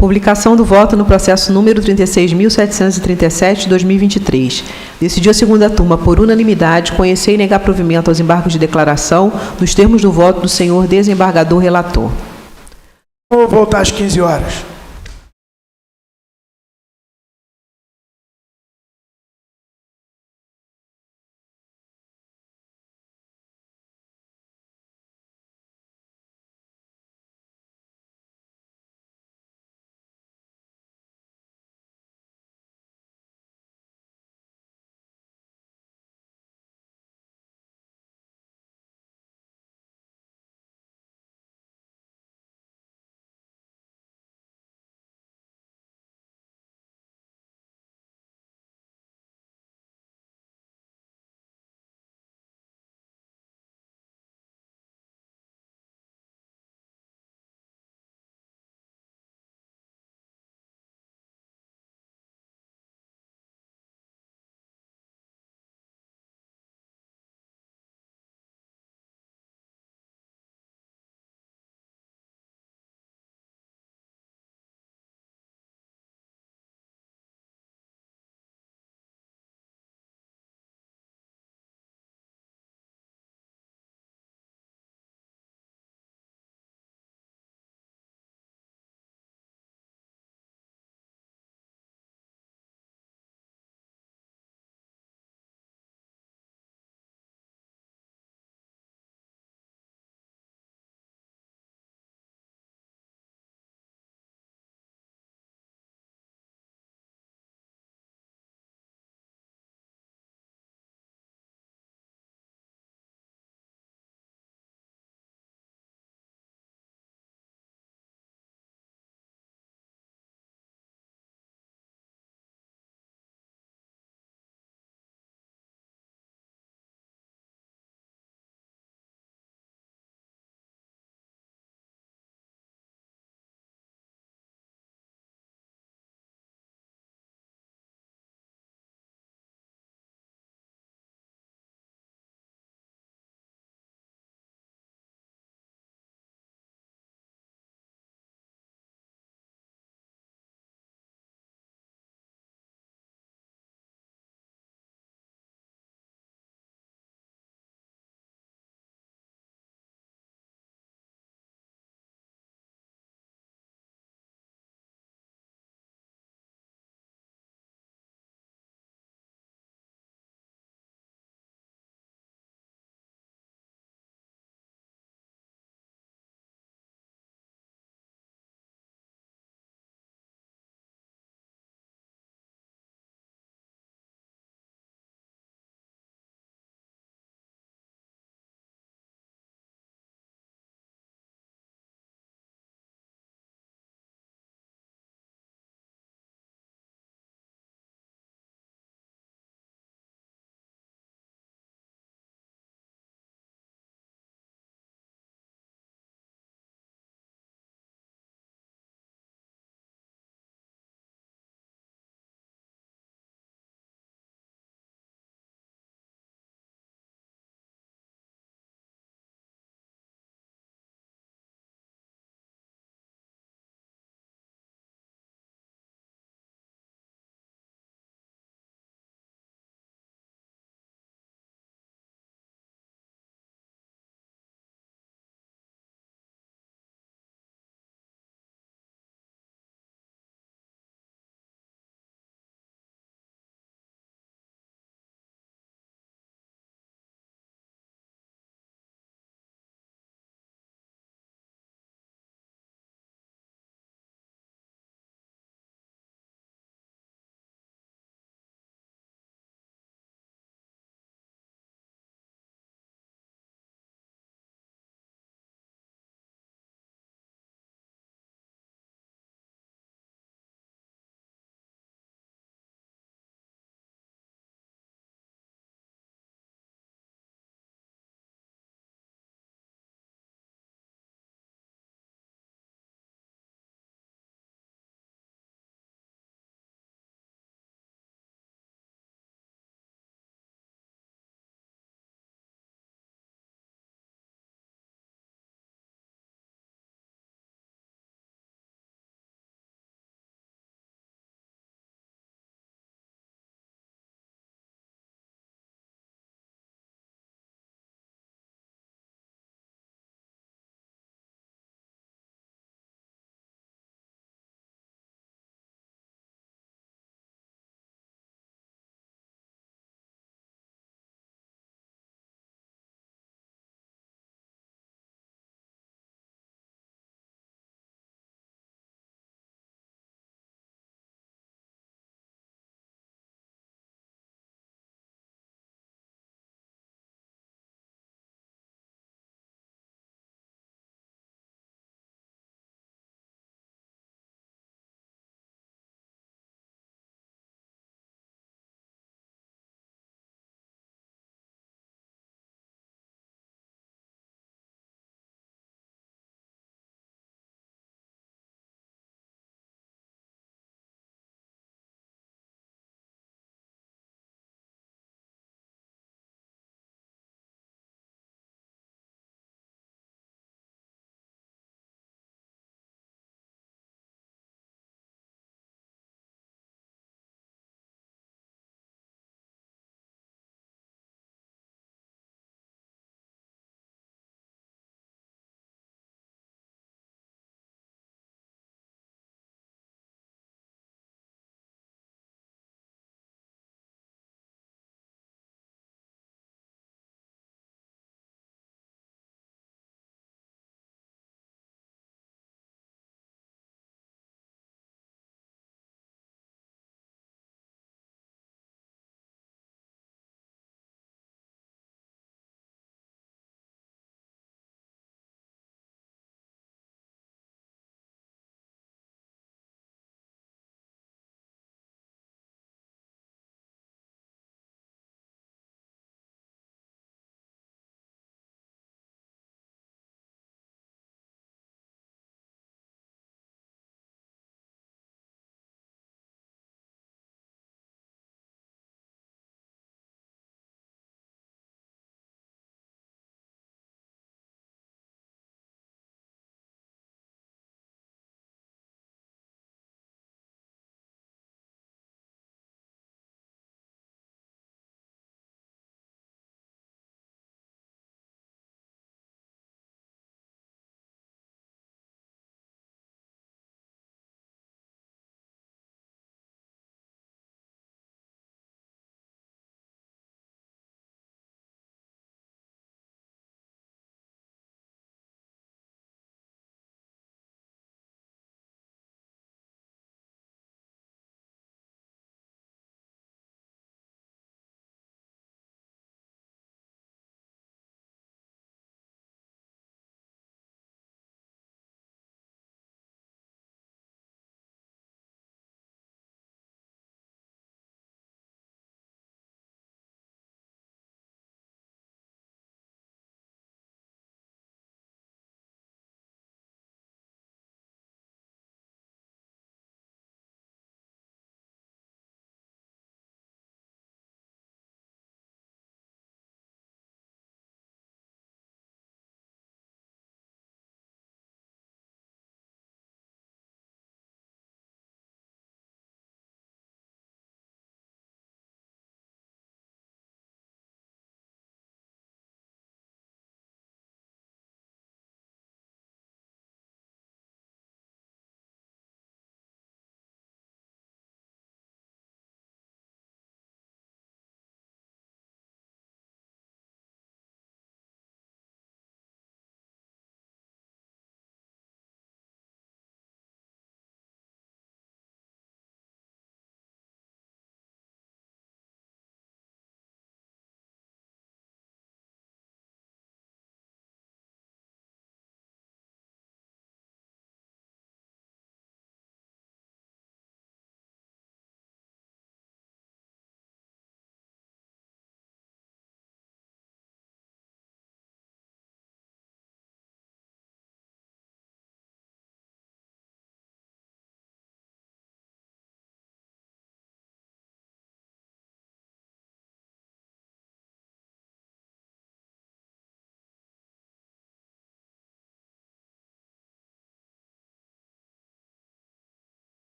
Publicação do voto no processo número 36.737, de 2023. Decidiu a segunda turma, por unanimidade, conhecer e negar provimento aos embargos de declaração nos termos do voto do senhor desembargador relator. Vamos voltar às 15 horas.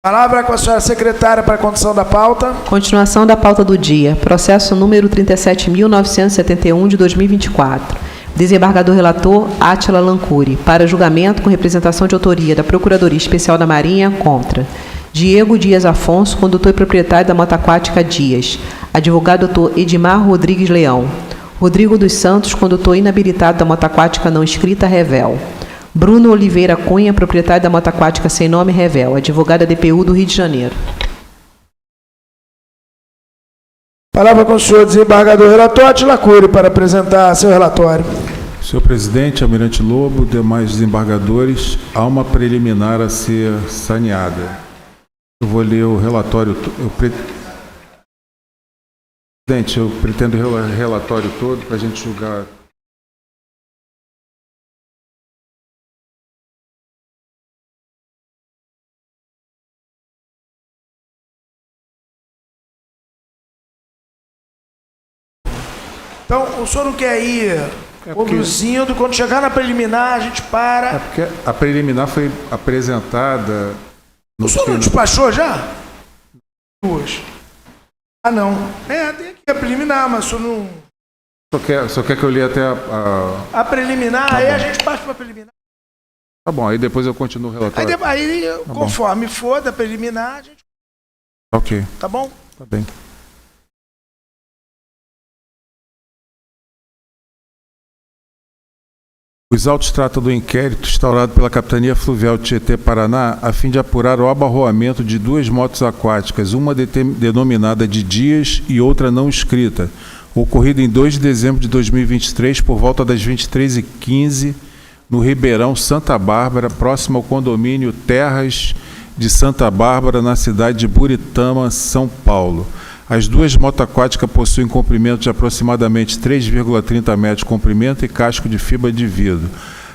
Palavra com a senhora secretária para a condução da pauta. Continuação da pauta do dia. Processo número 37.971 de 2024. Desembargador relator Átila Lancuri. Para julgamento com representação de autoria da Procuradoria Especial da Marinha contra Diego Dias Afonso, condutor e proprietário da moto aquática Dias. Advogado Dr. Edmar Rodrigues Leão. Rodrigo dos Santos, condutor inabilitado da moto aquática não inscrita Revel. Bruno Oliveira Cunha, proprietário da moto aquática sem nome Revel. Advogada DPU do Rio de Janeiro. Palavra com o senhor desembargador relator Átila Lancuri para apresentar seu relatório. Senhor presidente, almirante Lobo, demais desembargadores, há uma preliminar a ser saneada. Eu vou ler o relatório. Presidente, eu pretendo ler o relatório todo para a gente julgar. Então, o senhor não quer ir conduzindo, quando chegar na preliminar, a gente para. É porque a preliminar foi apresentada. O senhor não despachou já? Duas. Ah, não. Tem aqui a preliminar, mas o senhor não. Só quer que eu leia até a preliminar, tá aí bom. A gente passa para a preliminar. Tá bom, aí depois eu continuo o relatório. Aí tá conforme for da preliminar, a gente. Ok. Tá bom? Tá bem. Os autos tratam do inquérito instaurado pela Capitania Fluvial de Tietê, Paraná, a fim de apurar o abarroamento de duas motos aquáticas, uma denominada de Dias e outra não inscrita, ocorrido em 2 de dezembro de 2023, por volta das 23h15, no Ribeirão Santa Bárbara, próximo ao condomínio Terras de Santa Bárbara, na cidade de Buritama, São Paulo. As duas motos aquáticas possuem comprimento de aproximadamente 3,30 metros de comprimento e casco de fibra de vidro.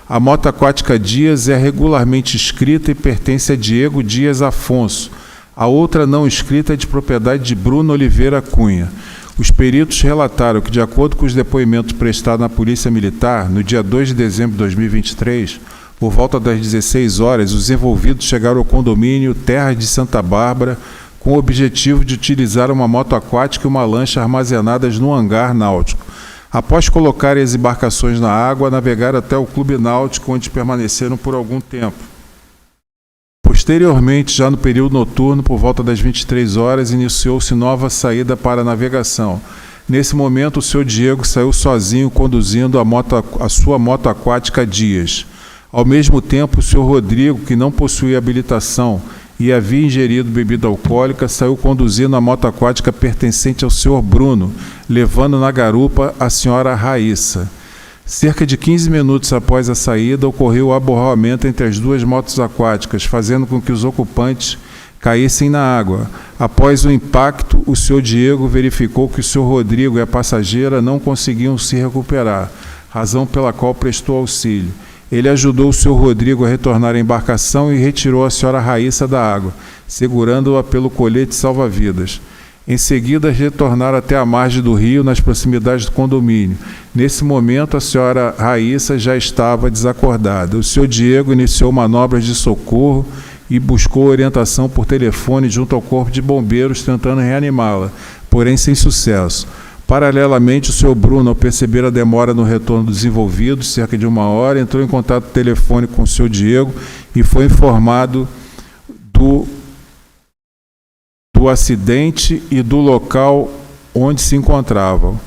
A moto aquática Dias é regularmente inscrita e pertence a Diego Dias Afonso. A outra não inscrita é de propriedade de Bruno Oliveira Cunha. Os peritos relataram que, de acordo com os depoimentos prestados na Polícia Militar, no dia 2 de dezembro de 2023, por volta das 16 horas, os envolvidos chegaram ao condomínio Terra de Santa Bárbara com o objetivo de utilizar uma moto aquática e uma lancha armazenadas no hangar náutico. Após colocarem as embarcações na água, navegaram até o clube náutico, onde permaneceram por algum tempo. Posteriormente, já no período noturno, por volta das 23 horas, iniciou-se nova saída para a navegação. Nesse momento, o senhor Diego saiu sozinho, conduzindo a sua moto aquática Dias. Ao mesmo tempo, o senhor Rodrigo, que não possuía habilitação e havia ingerido bebida alcoólica, saiu conduzindo a moto aquática pertencente ao senhor Bruno, levando na garupa a senhora Raíssa. Cerca de 15 minutos após a saída, ocorreu o abarroamento entre as duas motos aquáticas, fazendo com que os ocupantes caíssem na água. Após o impacto, o senhor Diego verificou que o senhor Rodrigo e a passageira não conseguiam se recuperar, razão pela qual prestou auxílio. Ele ajudou o senhor Rodrigo a retornar à embarcação e retirou a senhora Raíssa da água, segurando-a pelo colete salva-vidas. Em seguida, retornaram até a margem do rio, nas proximidades do condomínio. Nesse momento, a senhora Raíssa já estava desacordada. O senhor Diego iniciou manobras de socorro e buscou orientação por telefone junto ao corpo de bombeiros, tentando reanimá-la, porém sem sucesso. Paralelamente, o senhor Bruno, ao perceber a demora no retorno dos envolvidos, cerca de 1 hora, entrou em contato telefônico com o senhor Diego e foi informado do acidente e do local onde se encontravam.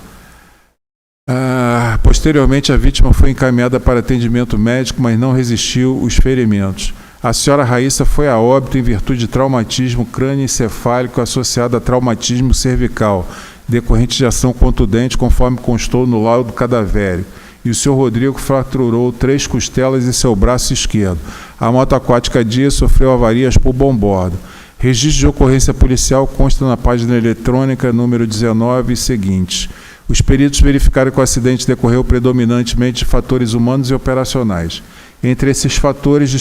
Posteriormente, a vítima foi encaminhada para atendimento médico, mas não resistiu os ferimentos. A senhora Raíssa foi a óbito em virtude de traumatismo crânioencefálico associado a traumatismo cervical, decorrente de ação contundente, conforme constou no laudo cadavérico. E o senhor Rodrigo fraturou 3 costelas em seu braço esquerdo. A moto aquática Dias sofreu avarias por bombordo. Registro de ocorrência policial consta na página eletrônica número 19 e seguintes. Os peritos verificaram que o acidente decorreu predominantemente de fatores humanos e operacionais. Entre esses fatores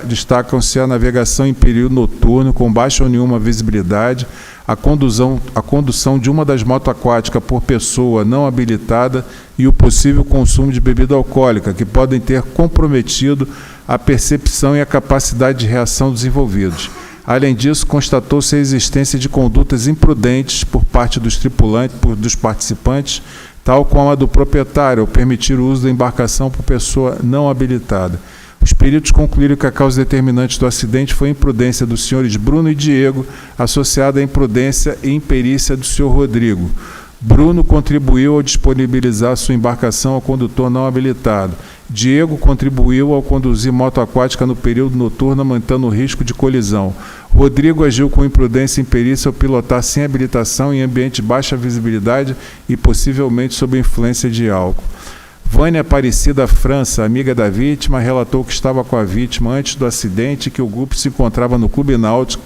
destacam-se a navegação em período noturno, com baixa ou nenhuma visibilidade, a condução de uma das motos aquáticas por pessoa não habilitada e o possível consumo de bebida alcoólica, que podem ter comprometido a percepção e a capacidade de reação dos envolvidos. Além disso, constatou-se a existência de condutas imprudentes por parte dos tripulantes, dos participantes, tal como a do proprietário, ao permitir o uso da embarcação por pessoa não habilitada. Os peritos concluíram que a causa determinante do acidente foi a imprudência dos senhores Bruno e Diego, associada à imprudência e imperícia do senhor Rodrigo. Bruno contribuiu ao disponibilizar sua embarcação ao condutor não habilitado. Diego contribuiu ao conduzir moto aquática no período noturno, mantendo o risco de colisão. Rodrigo agiu com imprudência e imperícia ao pilotar sem habilitação em ambiente de baixa visibilidade e possivelmente sob influência de álcool. Vânia Aparecida França, amiga da vítima, relatou que estava com a vítima antes do acidente e que o grupo se encontrava no Clube Náutico,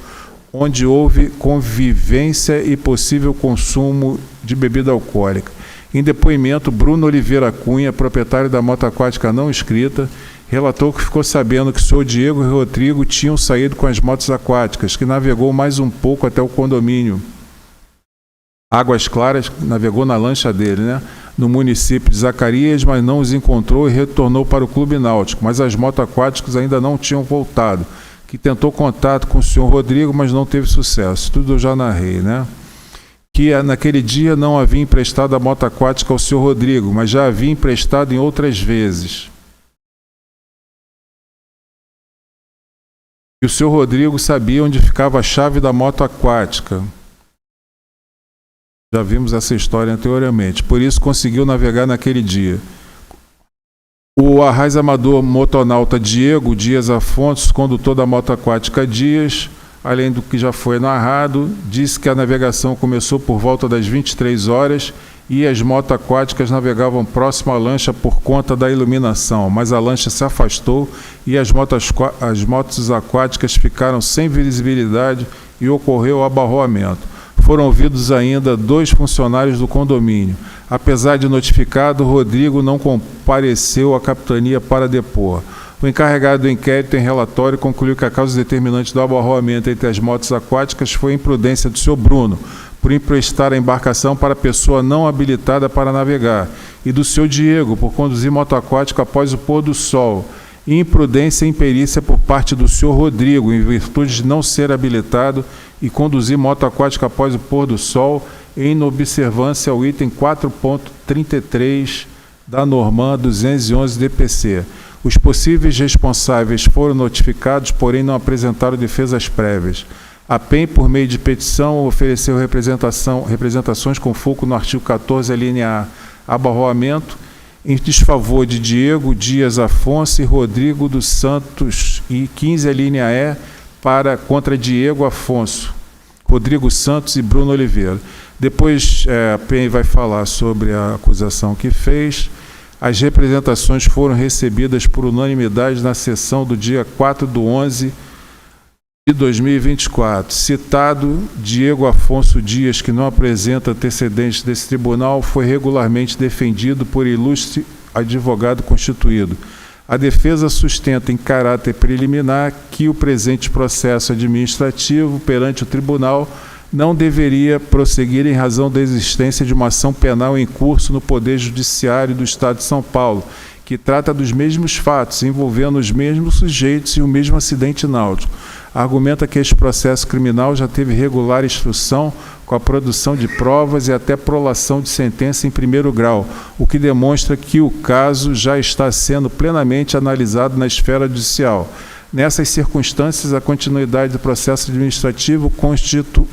onde houve convivência e possível consumo de bebida alcoólica. Em depoimento, Bruno Oliveira Cunha, proprietário da moto aquática não inscrita, relatou que ficou sabendo que o senhor Diego e Rodrigo tinham saído com as motos aquáticas, que navegou mais um pouco até o condomínio Águas Claras, navegou na lancha dele, no município de Zacarias, mas não os encontrou e retornou para o Clube Náutico, mas as motos aquáticas ainda não tinham voltado, que tentou contato com o senhor Rodrigo, mas não teve sucesso. Tudo eu já narrei, Que naquele dia não havia emprestado a moto aquática ao senhor Rodrigo, mas já havia emprestado em outras vezes. E o senhor Rodrigo sabia onde ficava a chave da moto aquática. Já vimos essa história anteriormente. Por isso conseguiu navegar naquele dia. O arraiz amador motonauta Diego Dias Afonso, condutor da moto aquática Dias, além do que já foi narrado, disse que a navegação começou por volta das 23 horas e as motos aquáticas navegavam próximo à lancha por conta da iluminação, mas a lancha se afastou e as motos aquáticas ficaram sem visibilidade e ocorreu o abarroamento. Foram ouvidos ainda 2 funcionários do condomínio. Apesar de notificado, Rodrigo não compareceu à capitania para depor. O encarregado do inquérito, em relatório, concluiu que a causa determinante do abarroamento entre as motos aquáticas foi a imprudência do senhor Bruno, por emprestar a embarcação para pessoa não habilitada para navegar, e do senhor Diego, por conduzir moto aquática após o pôr do sol, e imprudência e imperícia por parte do senhor Rodrigo, em virtude de não ser habilitado e conduzir moto aquática após o pôr do sol, em observância ao item 4.33 da Norma 211 DPC. Os possíveis responsáveis foram notificados, porém não apresentaram defesas prévias. A PEN, por meio de petição, ofereceu representações com foco no artigo 14, a linha A, abarroamento, em desfavor de Diego Dias Afonso e Rodrigo dos Santos, e 15, a linha E, contra Diego Afonso, Rodrigo Santos e Bruno Oliveira. Depois a PEN vai falar sobre a acusação que fez. As representações foram recebidas por unanimidade na sessão do dia 4/11 de 2024. Citado, Diego Afonso Dias, que não apresenta antecedentes desse tribunal, foi regularmente defendido por ilustre advogado constituído. A defesa sustenta em caráter preliminar que o presente processo administrativo perante o tribunal não deveria prosseguir em razão da existência de uma ação penal em curso no Poder Judiciário do Estado de São Paulo, que trata dos mesmos fatos, envolvendo os mesmos sujeitos e o mesmo acidente náutico. Argumenta que este processo criminal já teve regular instrução com a produção de provas e até prolação de sentença em primeiro grau, o que demonstra que o caso já está sendo plenamente analisado na esfera judicial. Nessas circunstâncias, a continuidade do processo administrativo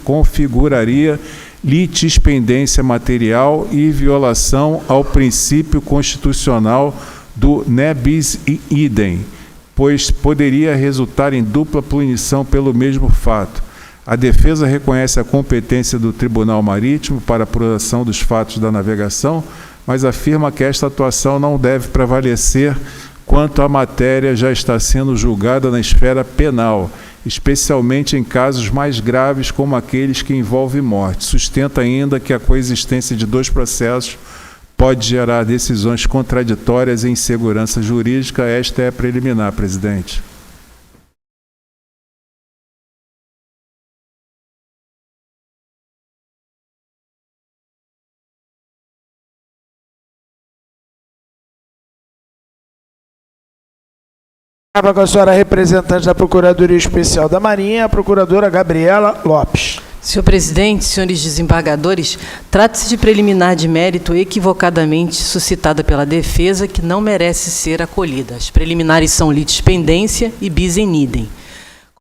configuraria litispendência material e violação ao princípio constitucional do ne bis idem, pois poderia resultar em dupla punição pelo mesmo fato. A defesa reconhece a competência do Tribunal Marítimo para a apuração dos fatos da navegação, mas afirma que esta atuação não deve prevalecer quanto a matéria já está sendo julgada na esfera penal, especialmente em casos mais graves como aqueles que envolvem morte. Sustenta ainda que a coexistência de 2 processos pode gerar decisões contraditórias e insegurança jurídica. Esta é a preliminar, presidente. Palavra com a senhora representante da Procuradoria Especial da Marinha, a procuradora Gabriela Lopes. Senhor presidente, senhores desembargadores, trata-se de preliminar de mérito equivocadamente suscitada pela defesa que não merece ser acolhida. As preliminares são litispendência e bis in idem.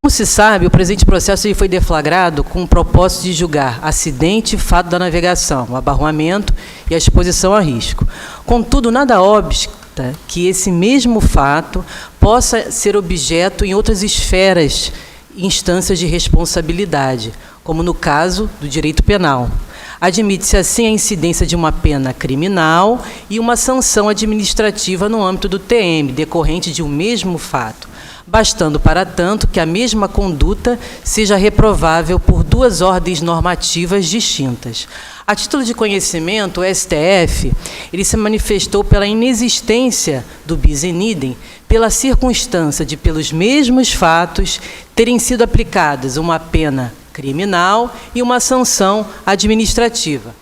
Como se sabe, o presente processo foi deflagrado com o propósito de julgar acidente e fato da navegação, o abarroamento e a exposição a risco. Contudo, nada obsta que esse mesmo fato possa ser objeto em outras esferas e instâncias de responsabilidade, como no caso do direito penal. Admite-se assim a incidência de uma pena criminal e uma sanção administrativa no âmbito do TM, decorrente de um mesmo fato, bastando, para tanto, que a mesma conduta seja reprovável por duas ordens normativas distintas. A título de conhecimento, o STF ele se manifestou pela inexistência do bis in idem, pela circunstância de, pelos mesmos fatos, terem sido aplicadas uma pena criminal e uma sanção administrativa.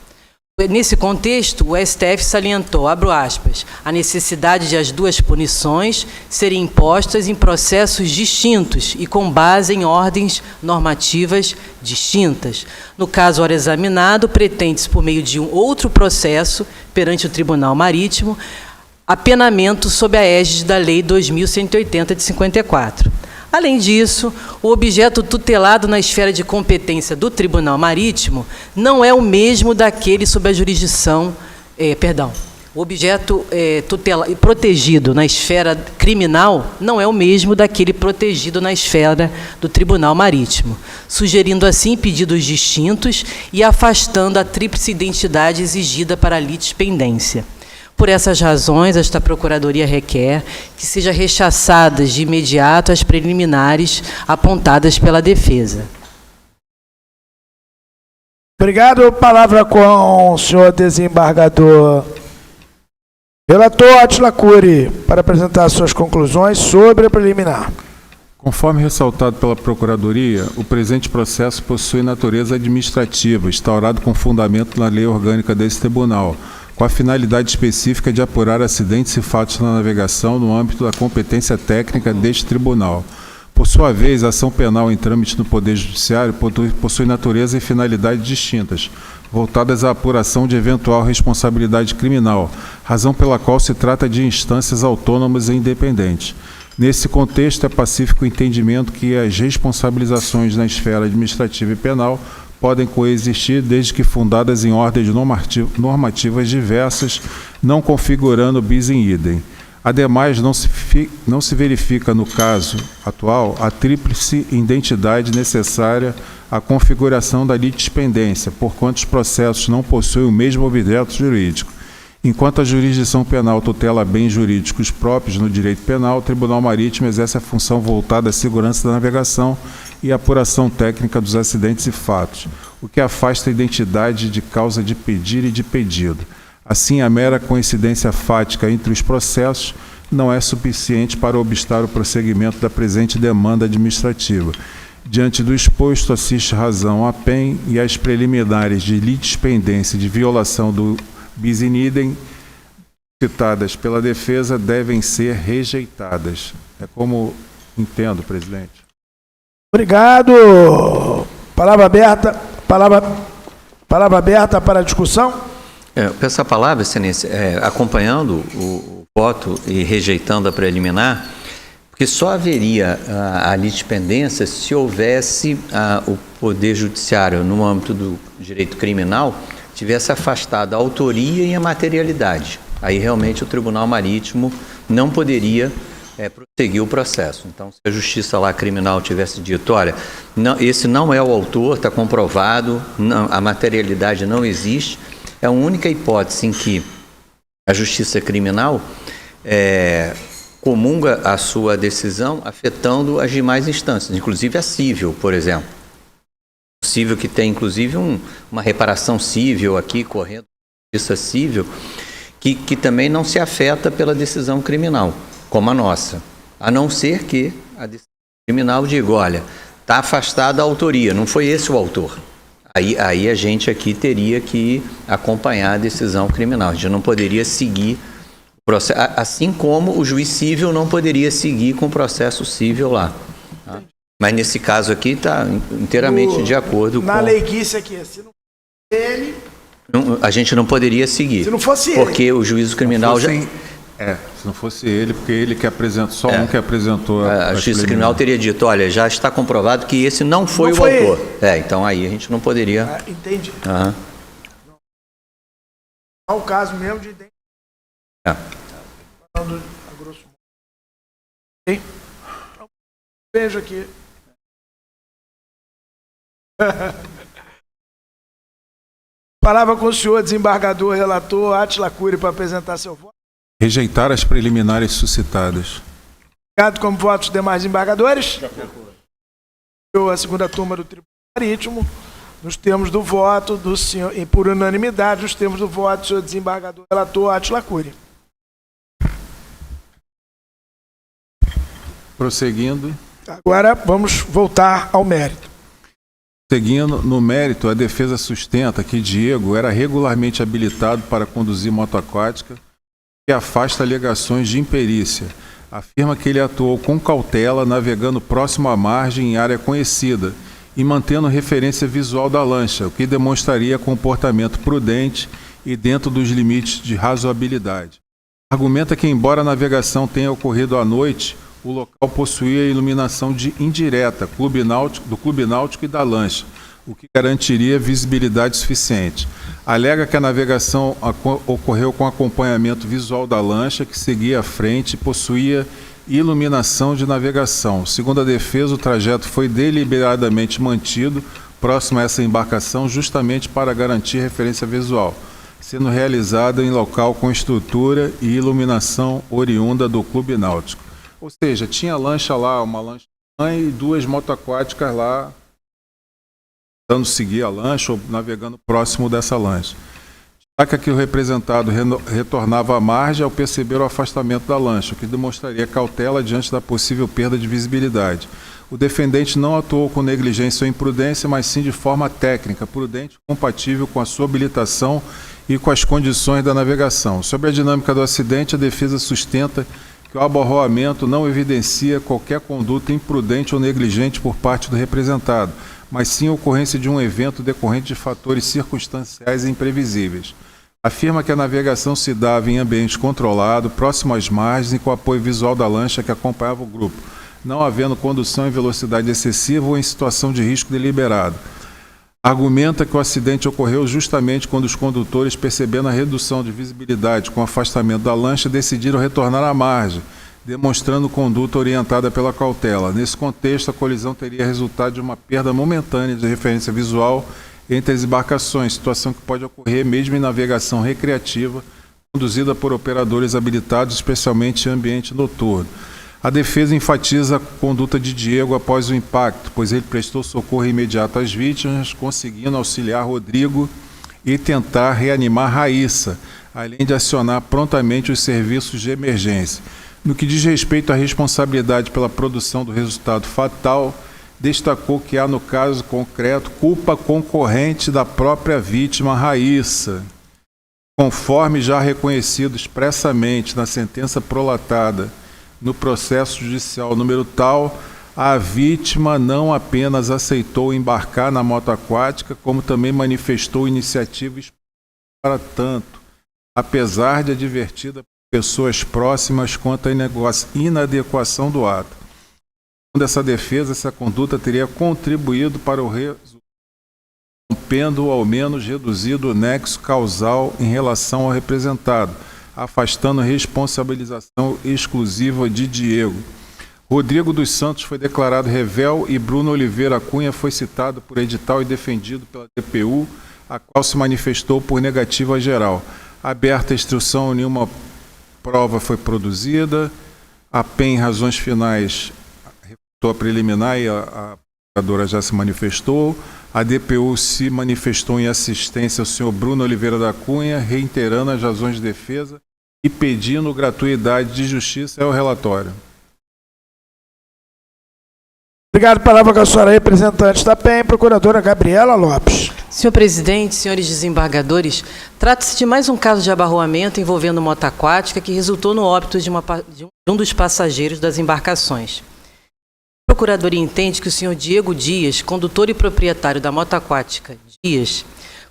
Nesse contexto, o STF salientou, abro aspas, a necessidade de as duas punições serem impostas em processos distintos e com base em ordens normativas distintas. No caso, ora examinado, pretende-se, por meio de um outro processo perante o Tribunal Marítimo, apenamento sob a égide da Lei 2.180 de 54. Além disso, o objeto tutelado na esfera de competência do Tribunal Marítimo não é o mesmo daquele sob a jurisdição, o objeto protegido na esfera criminal não é o mesmo daquele protegido na esfera do Tribunal Marítimo, sugerindo assim pedidos distintos e afastando a tríplice identidade exigida para a litispendência. Por essas razões, esta Procuradoria requer que sejam rechaçadas de imediato as preliminares apontadas pela defesa. Obrigado. Palavra com o senhor desembargador relator Átila Cury, para apresentar suas conclusões sobre a preliminar. Conforme ressaltado pela Procuradoria, o presente processo possui natureza administrativa, instaurado com fundamento na lei orgânica desse tribunal, com a finalidade específica de apurar acidentes e fatos na navegação no âmbito da competência técnica deste tribunal. Por sua vez, a ação penal em trâmite no Poder Judiciário possui natureza e finalidade distintas, voltadas à apuração de eventual responsabilidade criminal, razão pela qual se trata de instâncias autônomas e independentes. Nesse contexto, é pacífico o entendimento que as responsabilizações na esfera administrativa e penal podem coexistir desde que fundadas em ordens normativas diversas, não configurando bis in idem. Ademais, não se verifica no caso atual a tríplice identidade necessária à configuração da litispendência, porquanto os processos não possuem o mesmo objeto jurídico. Enquanto a jurisdição penal tutela bens jurídicos próprios no direito penal, o Tribunal Marítimo exerce a função voltada à segurança da navegação e apuração técnica dos acidentes e fatos, o que afasta a identidade de causa de pedir e de pedido. Assim, a mera coincidência fática entre os processos não é suficiente para obstar o prosseguimento da presente demanda administrativa. Diante do exposto, assiste razão a PEN e as preliminares de litispendência de violação do bis in idem citadas pela defesa devem ser rejeitadas. É como entendo, presidente. Obrigado. Palavra aberta para a discussão. Eu peço a palavra, excelência, acompanhando o voto e rejeitando a preliminar, porque só haveria a litispendência se houvesse o Poder Judiciário, no âmbito do direito criminal, tivesse afastado a autoria e a materialidade. Aí realmente o Tribunal Marítimo não poderia prosseguir o processo. Então, se a Justiça lá criminal tivesse dito, olha, não, esse não é o autor, está comprovado, não, a materialidade não existe, é a única hipótese em que a Justiça criminal comunga a sua decisão afetando as demais instâncias, inclusive a cível, por exemplo. Cível que tem, inclusive, uma reparação cível aqui, correndo justiça cível, que também não se afeta pela decisão criminal, como a nossa. A não ser que a decisão criminal diga, olha, está afastada a autoria, não foi esse o autor. Aí a gente aqui teria que acompanhar a decisão criminal. A gente não poderia seguir Assim como o juiz civil não poderia seguir com o processo civil lá. Tá? Mas nesse caso aqui está inteiramente de acordo com... Na leiguice aqui, se não fosse ele... a gente não poderia seguir. Se não fosse porque ele. O juízo criminal já... se não fosse ele, porque ele que apresentou, só um que apresentou a justiça criminal teria dito, olha, já está comprovado que esse não foi o autor. Então aí a gente não poderia... entendi. Aham. Não é o caso mesmo de identidade. Falando a grosso modo. Ok? Então, vejo aqui. Palavra com o senhor, desembargador, relator Átila Cury, para apresentar seu voto. Rejeitar as preliminares suscitadas. Obrigado. Como votos dos demais desembargadores? A segunda turma do Tribunal Marítimo, nos termos do voto do senhor, e por unanimidade, nos termos do voto do senhor desembargador, relator Átila Cury. Prosseguindo. Agora vamos voltar ao mérito. Seguindo no mérito, a defesa sustenta que Diego era regularmente habilitado para conduzir moto aquática e afasta alegações de imperícia. Afirma que ele atuou com cautela, navegando próximo à margem em área conhecida e mantendo referência visual da lancha, o que demonstraria comportamento prudente e dentro dos limites de razoabilidade. Argumenta que, embora a navegação tenha ocorrido à noite, o local possuía iluminação indireta do clube náutico e da lancha, o que garantiria visibilidade suficiente. Alega que a navegação ocorreu com acompanhamento visual da lancha, que seguia à frente e possuía iluminação de navegação. Segundo a defesa, o trajeto foi deliberadamente mantido próximo a essa embarcação justamente para garantir referência visual, sendo realizada em local com estrutura e iluminação oriunda do clube náutico. Ou seja, tinha lancha lá, uma lancha e duas motoaquáticas lá, tentando seguir a lancha ou navegando próximo dessa lancha. Destaca que o representado retornava à margem ao perceber o afastamento da lancha, o que demonstraria cautela diante da possível perda de visibilidade. O defendente não atuou com negligência ou imprudência, mas sim de forma técnica, prudente, compatível com a sua habilitação e com as condições da navegação. Sobre a dinâmica do acidente, a defesa sustenta que o abarroamento não evidencia qualquer conduta imprudente ou negligente por parte do representado, mas sim a ocorrência de um evento decorrente de fatores circunstanciais e imprevisíveis. Afirma que a navegação se dava em ambiente controlado, próximo às margens e com apoio visual da lancha que acompanhava o grupo, não havendo condução em velocidade excessiva ou em situação de risco deliberado. Argumenta que o acidente ocorreu justamente quando os condutores, percebendo a redução de visibilidade com o afastamento da lancha, decidiram retornar à margem, demonstrando conduta orientada pela cautela. Nesse contexto, a colisão teria resultado de uma perda momentânea de referência visual entre as embarcações, situação que pode ocorrer mesmo em navegação recreativa, conduzida por operadores habilitados, especialmente em ambiente noturno. A defesa enfatiza a conduta de Diego após o impacto, pois ele prestou socorro imediato às vítimas, conseguindo auxiliar Rodrigo e tentar reanimar Raíssa, além de acionar prontamente os serviços de emergência. No que diz respeito à responsabilidade pela produção do resultado fatal, destacou que há, no caso concreto, culpa concorrente da própria vítima Raíssa. Conforme já reconhecido expressamente na sentença prolatada no processo judicial número tal, a vítima não apenas aceitou embarcar na moto aquática, como também manifestou iniciativa para tanto, apesar de advertida por pessoas próximas quanto à inadequação do ato. Segundo essa defesa, essa conduta teria contribuído para o resultado, rompendo ou ao menos reduzido o nexo causal em relação ao representado, afastando a responsabilização exclusiva de Diego. Rodrigo dos Santos foi declarado revel e Bruno Oliveira Cunha foi citado por edital e defendido pela DPU, a qual se manifestou por negativa geral. Aberta a instrução, nenhuma prova foi produzida. A PEN, em razões finais, refutou a preliminar e a procuradora já se manifestou. A DPU se manifestou em assistência ao senhor Bruno Oliveira da Cunha, reiterando as razões de defesa e pedindo gratuidade de justiça. É o relatório. Obrigado. Palavra com a senhora representante da PEN, procuradora Gabriela Lopes. Senhor presidente, senhores desembargadores, trata-se de mais um caso de abarroamento envolvendo moto aquática que resultou no óbito de um dos passageiros das embarcações. A Procuradoria entende que o senhor Diego Dias, condutor e proprietário da moto aquática Dias,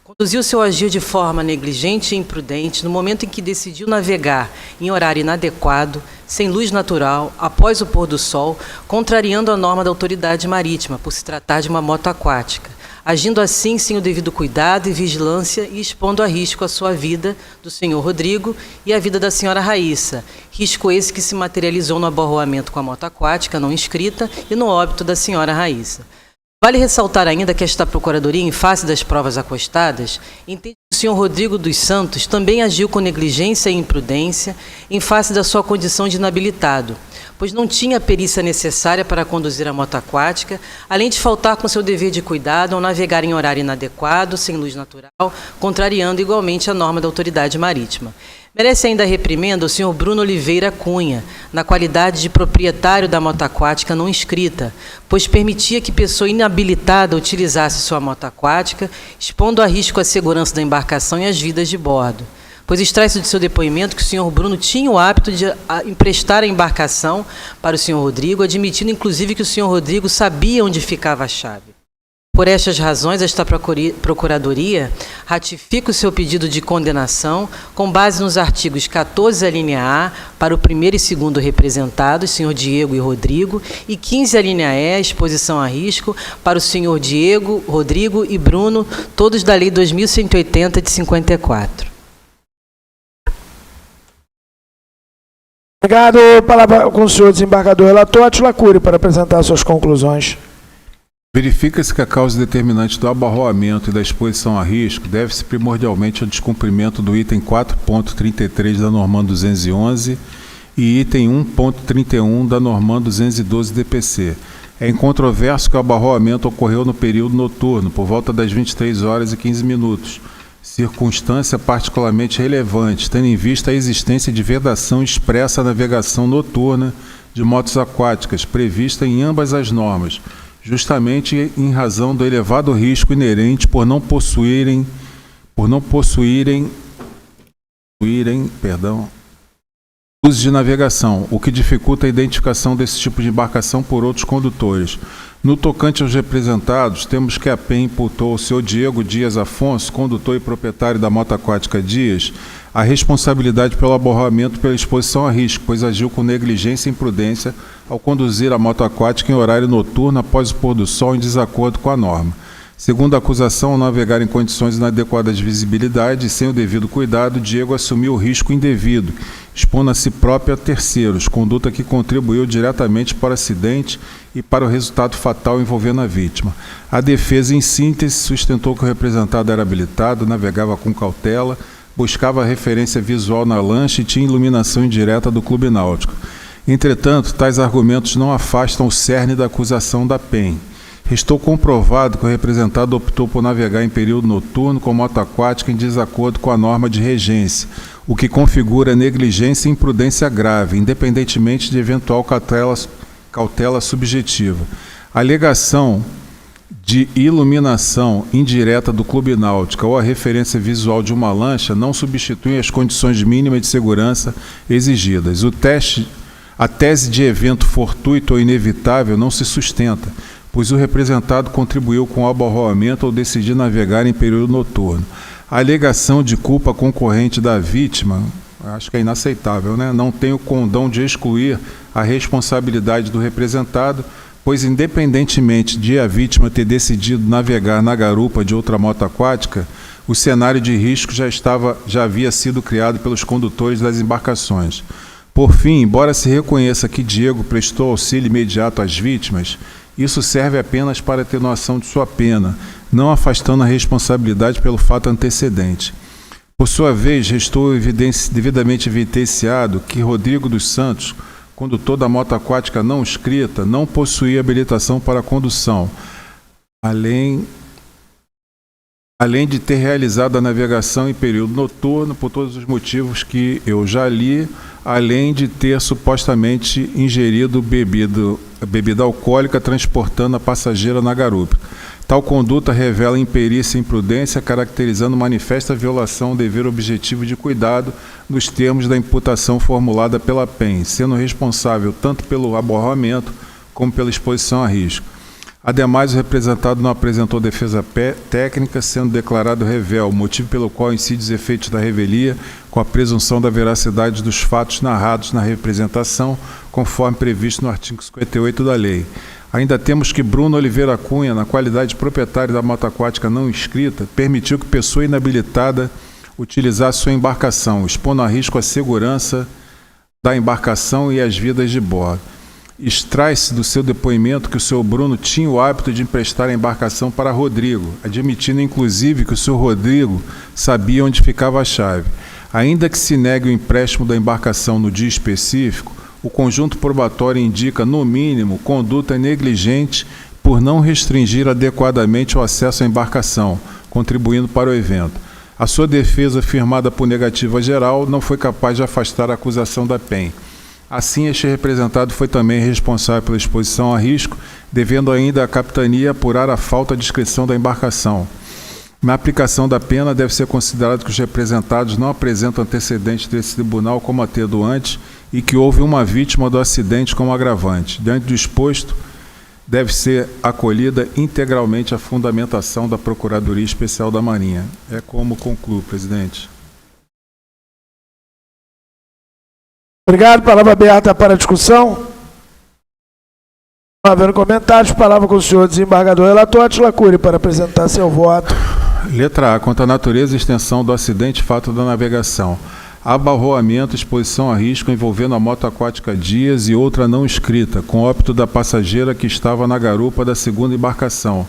conduziu seu agir de forma negligente e imprudente no momento em que decidiu navegar em horário inadequado, sem luz natural, após o pôr do sol, contrariando a norma da autoridade marítima, por se tratar de uma moto aquática, agindo assim sem o devido cuidado e vigilância e expondo a risco a sua vida, do senhor Rodrigo, e a vida da senhora Raíssa, risco esse que se materializou no abarroamento com a moto aquática não inscrita e no óbito da senhora Raíssa. Vale ressaltar ainda que esta Procuradoria, em face das provas acostadas, entende que o senhor Rodrigo dos Santos também agiu com negligência e imprudência em face da sua condição de inabilitado, pois não tinha a perícia necessária para conduzir a moto aquática, além de faltar com seu dever de cuidado ao navegar em horário inadequado, sem luz natural, contrariando igualmente a norma da autoridade marítima. Merece ainda a reprimenda o senhor Bruno Oliveira Cunha, na qualidade de proprietário da moto aquática não inscrita, pois permitia que pessoa inabilitada utilizasse sua moto aquática, expondo a risco a segurança da embarcação e as vidas de bordo. Pois extrai-se do seu depoimento que o senhor Bruno tinha o hábito de emprestar a embarcação para o senhor Rodrigo, admitindo inclusive que o senhor Rodrigo sabia onde ficava a chave. Por estas razões, esta Procuradoria ratifica o seu pedido de condenação com base nos artigos 14, a linha A, para o primeiro e segundo representados, senhor Diego e Rodrigo, e 15, a linha E, exposição a risco, para o senhor Diego, Rodrigo e Bruno, todos da Lei 2180 de 54. Obrigado. Palavra com o senhor desembargador relator Átila Cury para apresentar suas conclusões. Verifica-se que a causa determinante do abarroamento e da exposição a risco deve-se primordialmente ao descumprimento do item 4.33 da Normando 211 e item 1.31 da Normando 212 DPC. É incontroverso que o abarroamento ocorreu no período noturno, por volta das 23 horas e 15 minutos, circunstância particularmente relevante, tendo em vista a existência de vedação expressa à navegação noturna de motos aquáticas, prevista em ambas as normas, justamente em razão do elevado risco inerente por não possuírem usos de navegação, o que dificulta a identificação desse tipo de embarcação por outros condutores. No tocante aos representados, temos que a PEN imputou ao senhor Diego Dias Afonso, condutor e proprietário da moto aquática Dias, a responsabilidade pelo abarroamento pela exposição a risco, pois agiu com negligência e imprudência ao conduzir a moto aquática em horário noturno após o pôr do sol em desacordo com a norma. Segundo a acusação, ao navegar em condições inadequadas de visibilidade e sem o devido cuidado, Diego assumiu o risco indevido, expondo a si próprio a terceiros, conduta que contribuiu diretamente para o acidente e para o resultado fatal envolvendo a vítima. A defesa, em síntese, sustentou que o representado era habilitado, navegava com cautela, buscava referência visual na lancha e tinha iluminação indireta do Clube Náutico. Entretanto, tais argumentos não afastam o cerne da acusação da PEN. Restou comprovado que o representado optou por navegar em período noturno com moto aquática em desacordo com a norma de regência, o que configura negligência e imprudência grave, independentemente de eventual cautela subjetiva. A alegação de iluminação indireta do Clube Náutica ou a referência visual de uma lancha não substituem as condições mínimas de segurança exigidas. A tese de evento fortuito ou inevitável não se sustenta, pois o representado contribuiu com o abarroamento ao decidir navegar em período noturno. A alegação de culpa concorrente da vítima, acho que é inaceitável, né? Não tem o condão de excluir a responsabilidade do representado, pois independentemente de a vítima ter decidido navegar na garupa de outra moto aquática, o cenário de risco já havia sido criado pelos condutores das embarcações. Por fim, embora se reconheça que Diego prestou auxílio imediato às vítimas, isso serve apenas para atenuação de sua pena, não afastando a responsabilidade pelo fato antecedente. Por sua vez, restou devidamente evidenciado que Rodrigo dos Santos, condutor da moto aquática não inscrita, não possuía habilitação para condução, além de ter realizado a navegação em período noturno, por todos os motivos que eu já li, além de ter supostamente ingerido bebida alcoólica transportando a passageira na garupa. Tal conduta revela imperícia e imprudência, caracterizando manifesta violação ao dever objetivo de cuidado nos termos da imputação formulada pela PEN, sendo responsável tanto pelo aborramento como pela exposição a risco. Ademais, o representado não apresentou defesa técnica, sendo declarado revel, motivo pelo qual incide os efeitos da revelia com a presunção da veracidade dos fatos narrados na representação, conforme previsto no artigo 58 da lei. Ainda temos que Bruno Oliveira Cunha, na qualidade de proprietário da moto aquática não inscrita, permitiu que pessoa inabilitada utilizasse sua embarcação, expondo a risco a segurança da embarcação e as vidas de bordo. Extrai-se do seu depoimento que o senhor Bruno tinha o hábito de emprestar a embarcação para Rodrigo, admitindo inclusive que o senhor Rodrigo sabia onde ficava a chave. Ainda que se negue o empréstimo da embarcação no dia específico, o conjunto probatório indica, no mínimo, conduta negligente por não restringir adequadamente o acesso à embarcação, contribuindo para o evento. A sua defesa, firmada por negativa geral, não foi capaz de afastar a acusação da PEN. Assim, este representado foi também responsável pela exposição a risco, devendo ainda à capitania apurar a falta de inscrição da embarcação. Na aplicação da pena, deve ser considerado que os representados não apresentam antecedentes desse tribunal como atenuante e que houve uma vítima do acidente como agravante. Diante do exposto, deve ser acolhida integralmente a fundamentação da Procuradoria Especial da Marinha. É como concluo, presidente. Obrigado. Palavra aberta para a discussão. Não havendo comentários, palavra com o senhor desembargador relator Átila Cury para apresentar seu voto. Letra A. Quanto à natureza e extensão do acidente, fato da navegação. Abarroamento, exposição a risco envolvendo a moto aquática Dias e outra não inscrita, com óbito da passageira que estava na garupa da segunda embarcação.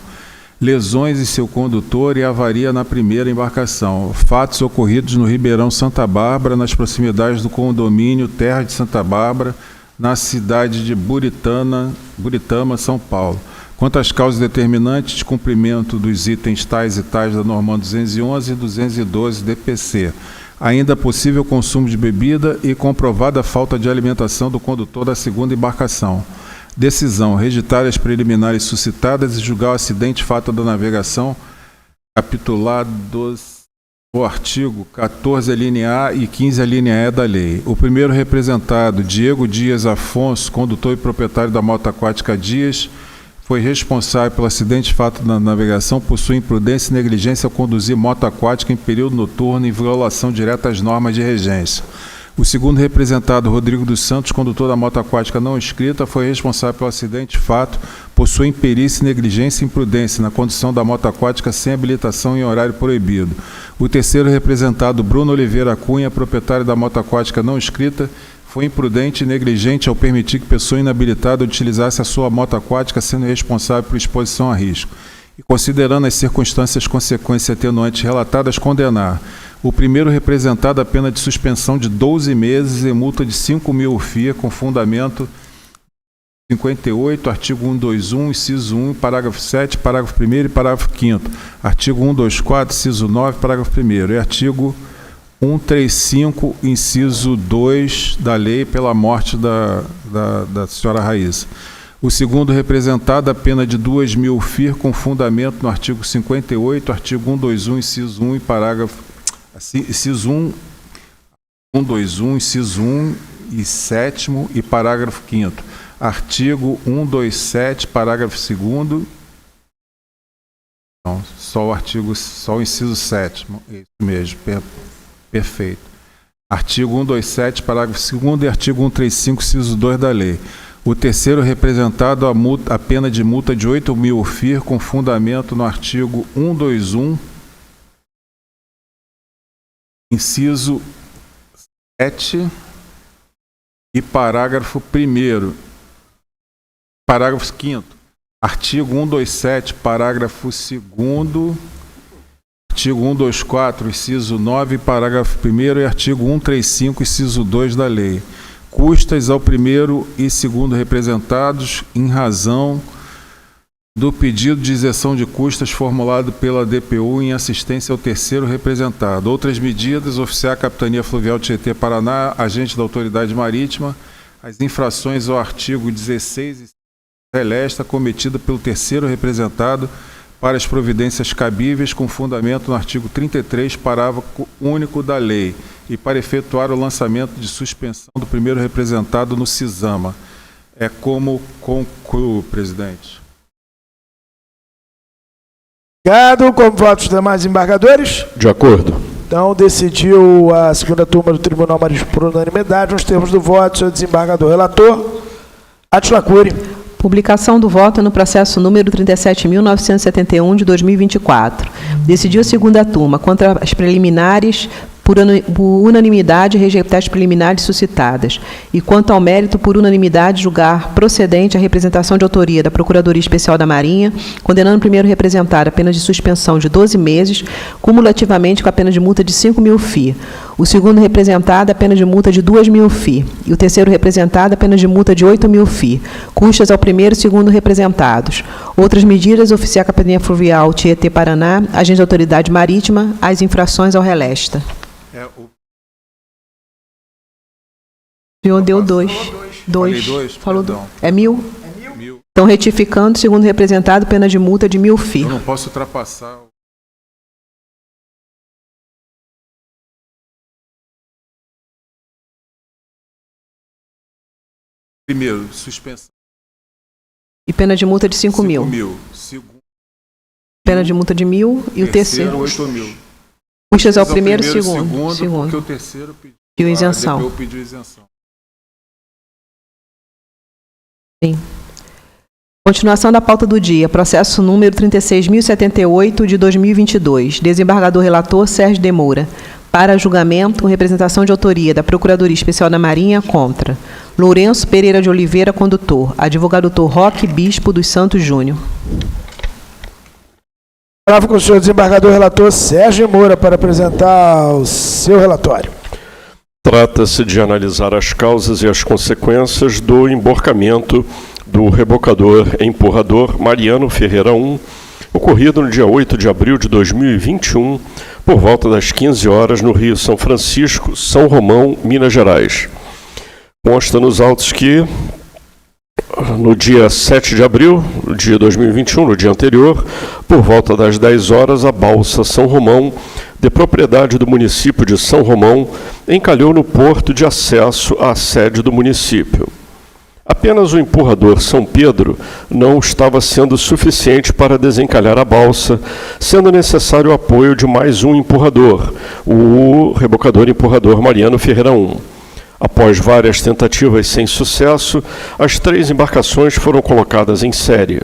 Lesões em seu condutor e avaria na primeira embarcação. Fatos ocorridos no Ribeirão Santa Bárbara, nas proximidades do condomínio Terra de Santa Bárbara, na cidade de Buritama, São Paulo. Quanto às causas determinantes, descumprimento dos itens tais e tais da norma 211 e 212 DPC. Ainda possível consumo de bebida e comprovada falta de alimentação do condutor da segunda embarcação. Decisão: regitar as preliminares suscitadas e julgar o acidente fato da navegação, capitulados no artigo 14, a linha A e 15, a linha E da lei. O primeiro representado, Diego Dias Afonso, condutor e proprietário da moto aquática Dias, foi responsável pelo acidente fato da navegação por sua imprudência e negligência ao conduzir moto aquática em período noturno em violação direta às normas de regência. O segundo representado, Rodrigo dos Santos, condutor da moto aquática não inscrita, foi responsável pelo acidente fato por sua imperícia, negligência e imprudência na condução da moto aquática sem habilitação em horário proibido. O terceiro representado, Bruno Oliveira Cunha, proprietário da moto aquática não inscrita, foi imprudente e negligente ao permitir que pessoa inabilitada utilizasse a sua moto aquática, sendo responsável por exposição a risco. E considerando as circunstâncias consequências atenuantes relatadas, condenar o primeiro representado a pena de suspensão de 12 meses e multa de 5.000 FIA, com fundamento 58, artigo 121, inciso 1, parágrafo 7, parágrafo 1º e parágrafo 5º, artigo 124, inciso 9, parágrafo 1º, e artigo 135, inciso 2 da lei pela morte da senhora Raíssa. O segundo representado, a pena de 2.000 FIR, com fundamento no artigo 58, artigo 121, inciso 1 e parágrafo... Inciso 1, 121, inciso 1 e 7º e parágrafo 5º. Artigo 127, parágrafo 2º. Não, só o inciso 7º. Isso mesmo, perfeito. Artigo 127, parágrafo 2º e artigo 135, inciso 2 da lei. O terceiro representado, a pena de multa de 8.000 FIR, com fundamento no artigo 121, inciso 7 e parágrafo 1º. Parágrafo 5º. Artigo 127, parágrafo 2º, artigo 124, inciso 9, parágrafo 1º e artigo 135, inciso 2 da lei. Custas ao primeiro e segundo representados em razão do pedido de isenção de custas formulado pela DPU em assistência ao terceiro representado. Outras medidas: oficiar a Capitania Fluvial Tietê Paraná, agente da Autoridade Marítima, as infrações ao artigo 16 relesta cometida pelo terceiro representado para as providências cabíveis com fundamento no artigo 33, parágrafo único da lei, e para efetuar o lançamento de suspensão do primeiro representado no CISAMA. É como concluo, presidente. Obrigado. Como votos dos demais embargadores? De acordo. Então, decidiu a segunda turma do Tribunal Marítimo por unanimidade, nos termos do voto, senhor desembargador relator. Átila Cury. Publicação do voto no processo número 37.971 de 2024. Decidiu a segunda turma contra as preliminares por unanimidade rejeitar as preliminares suscitadas e, quanto ao mérito, por unanimidade julgar procedente a representação de autoria da Procuradoria Especial da Marinha, condenando o primeiro representado a pena de suspensão de 12 meses, cumulativamente com a pena de multa de 5.000 FII. O segundo representado a pena de multa de 2.000 FII. E o terceiro representado a pena de multa de 8.000 FII. Custas ao primeiro e segundo representados. Outras medidas, oficiar a Capitania Fluvial Tietê Paraná, agente da Autoridade Marítima, as infrações ao relesta. O senhor deu dois. Falou perdão. É 1.000? É 1.000. Então, retificando, segundo representado, pena de multa de 1.000 FII. Eu não posso ultrapassar. Primeiro, suspensão. E pena de multa de 5.000. 5.000. Segundo. Pena de multa de 1.000 e o terceiro. 8.000. Custas ao primeiro e segundo. Porque o terceiro pediu isenção. Pediu isenção. Sim. Continuação da pauta do dia. Processo número 36.078 de 2022. Desembargador relator Sérgio de Moura. Para julgamento, representação de autoria da Procuradoria Especial da Marinha contra Lourenço Pereira de Oliveira, condutor. Advogado doutor Roque Bispo dos Santos Júnior. Palavra com o senhor desembargador relator Sérgio Moura para apresentar o seu relatório. Trata-se de analisar as causas e as consequências do emborcamento do rebocador empurrador Mariano Ferreira 1, ocorrido no dia 8 de abril de 2021, por volta das 15 horas, no Rio São Francisco, São Romão, Minas Gerais. Consta nos autos que, no dia 7 de abril de 2021, no dia anterior, por volta das 10 horas, a balsa São Romão, de propriedade do município de São Romão, encalhou no porto de acesso à sede do município. Apenas o empurrador São Pedro não estava sendo suficiente para desencalhar a balsa, sendo necessário o apoio de mais um empurrador, o rebocador empurrador Mariano Ferreira 1. Após várias tentativas sem sucesso, as 3 embarcações foram colocadas em série.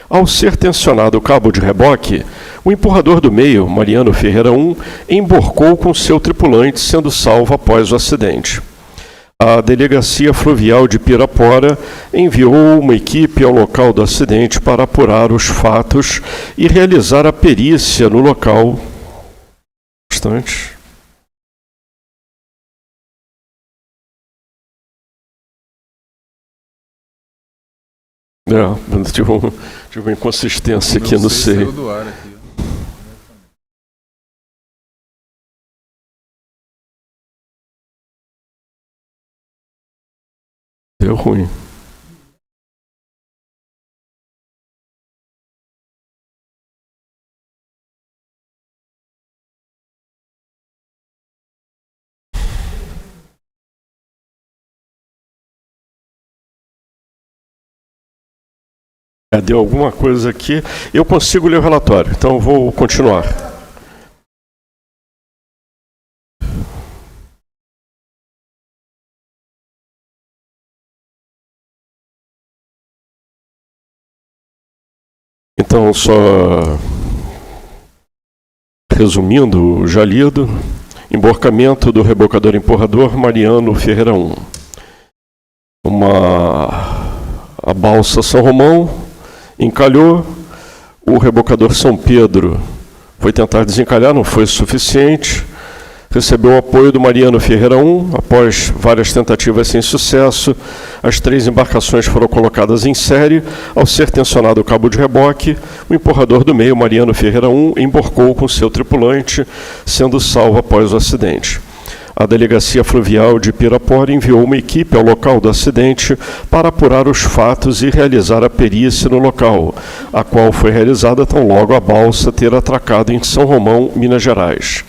Ao ser tensionado o cabo de reboque, o empurrador do meio, Mariano Ferreira 1, emborcou com seu tripulante, sendo salvo após o acidente. A Delegacia Fluvial de Pirapora enviou uma equipe ao local do acidente para apurar os fatos e realizar a perícia no local. Tive uma inconsistência aqui no seio. Deu ruim. Deu alguma coisa aqui. Eu consigo ler o relatório, então vou continuar. Então, só resumindo, já lido, emborcamento do rebocador empurrador Mariano Ferreira 1. A balsa São Romão encalhou, o rebocador São Pedro foi tentar desencalhar, não foi suficiente, recebeu o apoio do Mariano Ferreira 1, após várias tentativas sem sucesso, as 3 embarcações foram colocadas em série, ao ser tensionado o cabo de reboque, o empurrador do meio, Mariano Ferreira 1, emborcou com seu tripulante, sendo salvo após o acidente. A Delegacia Fluvial de Pirapora enviou uma equipe ao local do acidente para apurar os fatos e realizar a perícia no local, a qual foi realizada tão logo a balsa ter atracado em São Romão, Minas Gerais.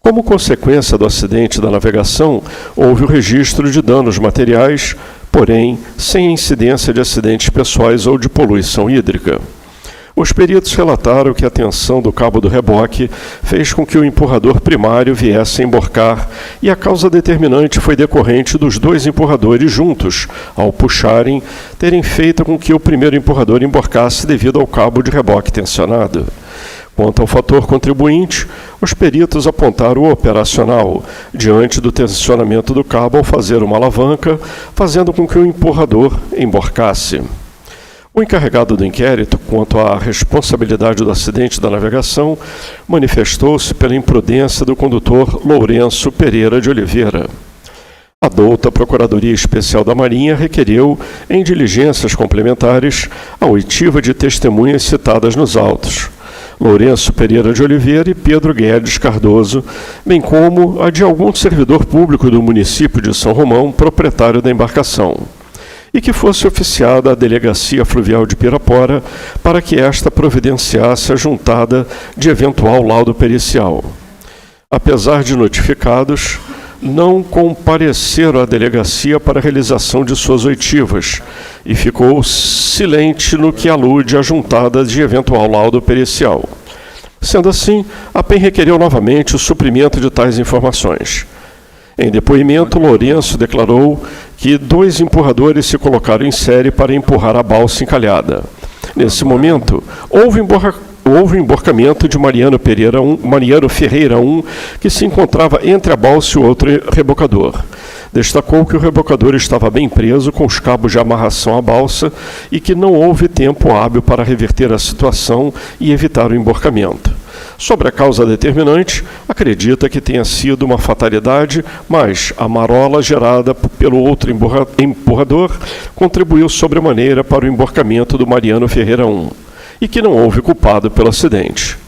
Como consequência do acidente da navegação, houve o registro de danos materiais, porém, sem incidência de acidentes pessoais ou de poluição hídrica. Os peritos relataram que a tensão do cabo do reboque fez com que o empurrador primário viesse a emborcar e a causa determinante foi decorrente dos dois empurradores juntos, ao puxarem, terem feito com que o primeiro empurrador emborcasse devido ao cabo de reboque tensionado. Quanto ao fator contribuinte, os peritos apontaram o operacional, diante do tensionamento do cabo ao fazer uma alavanca, fazendo com que o empurrador emborcasse. O encarregado do inquérito, quanto à responsabilidade do acidente da navegação, manifestou-se pela imprudência do condutor Lourenço Pereira de Oliveira. A douta Procuradoria Especial da Marinha requereu, em diligências complementares, a oitiva de testemunhas citadas nos autos, Lourenço Pereira de Oliveira e Pedro Guedes Cardoso, bem como a de algum servidor público do município de São Romão, proprietário da embarcação, e que fosse oficiada à Delegacia Fluvial de Pirapora para que esta providenciasse a juntada de eventual laudo pericial. Apesar de notificados, não compareceram à delegacia para a realização de suas oitivas e ficou silente no que alude à juntada de eventual laudo pericial. Sendo assim, a PEN requereu novamente o suprimento de tais informações. Em depoimento, Lourenço declarou que 2 empurradores se colocaram em série para empurrar a balsa encalhada. Nesse momento, houve emborcamento de Mariano Ferreira 1, que se encontrava entre a balsa e o outro rebocador. Destacou que o rebocador estava bem preso com os cabos de amarração à balsa e que não houve tempo hábil para reverter a situação e evitar o emborcamento. Sobre a causa determinante, acredita que tenha sido uma fatalidade, mas a marola gerada pelo outro empurrador contribuiu sobremaneira para o emborcamento do Mariano Ferreira 1, e que não houve culpado pelo acidente.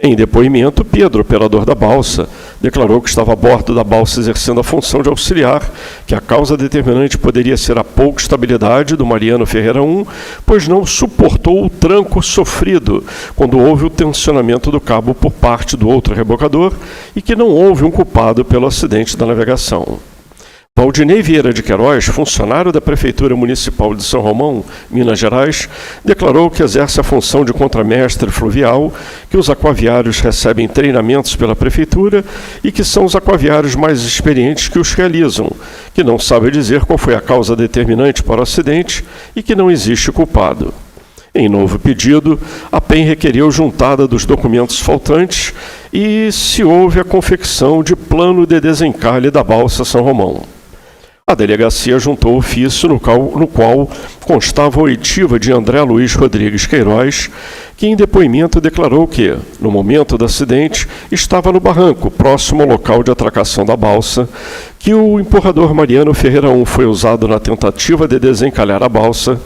Em depoimento, Pedro, operador da balsa, declarou que estava a bordo da balsa exercendo a função de auxiliar, que a causa determinante poderia ser a pouca estabilidade do Mariano Ferreira 1, pois não suportou o tranco sofrido quando houve o tensionamento do cabo por parte do outro rebocador e que não houve um culpado pelo acidente da navegação. Valdinei Vieira de Queiroz, funcionário da Prefeitura Municipal de São Romão, Minas Gerais, declarou que exerce a função de contramestre fluvial, que os aquaviários recebem treinamentos pela Prefeitura e que são os aquaviários mais experientes que os realizam, que não sabe dizer qual foi a causa determinante para o acidente e que não existe culpado. Em novo pedido, a PEN requeriu juntada dos documentos faltantes e se houve a confecção de plano de desencalhe da balsa São Romão. A delegacia juntou ofício no qual constava a oitiva de André Luiz Rodrigues Queiroz, que em depoimento declarou que, no momento do acidente, estava no barranco, próximo ao local de atracação da balsa, que o empurrador Mariano Ferreira 1 foi usado na tentativa de desencalhar a balsa,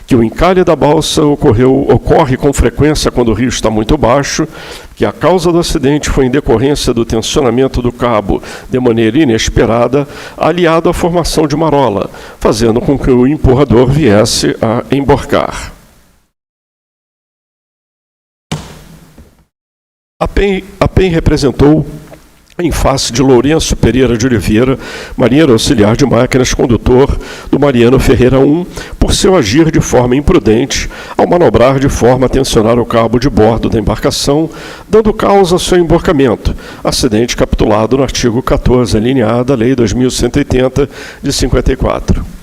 que o encalhe da balsa ocorre com frequência quando o rio está muito baixo, que a causa do acidente foi em decorrência do tensionamento do cabo de maneira inesperada, aliado à formação de marola, fazendo com que o empurrador viesse a emborcar. A PEN representou, em face de Lourenço Pereira de Oliveira, marinheiro auxiliar de máquinas, condutor do Mariano Ferreira 1, por seu agir de forma imprudente, ao manobrar de forma a tensionar o cabo de bordo da embarcação, dando causa ao seu emborcamento, acidente capitulado no artigo 14, alineado da Lei 2180, de 54.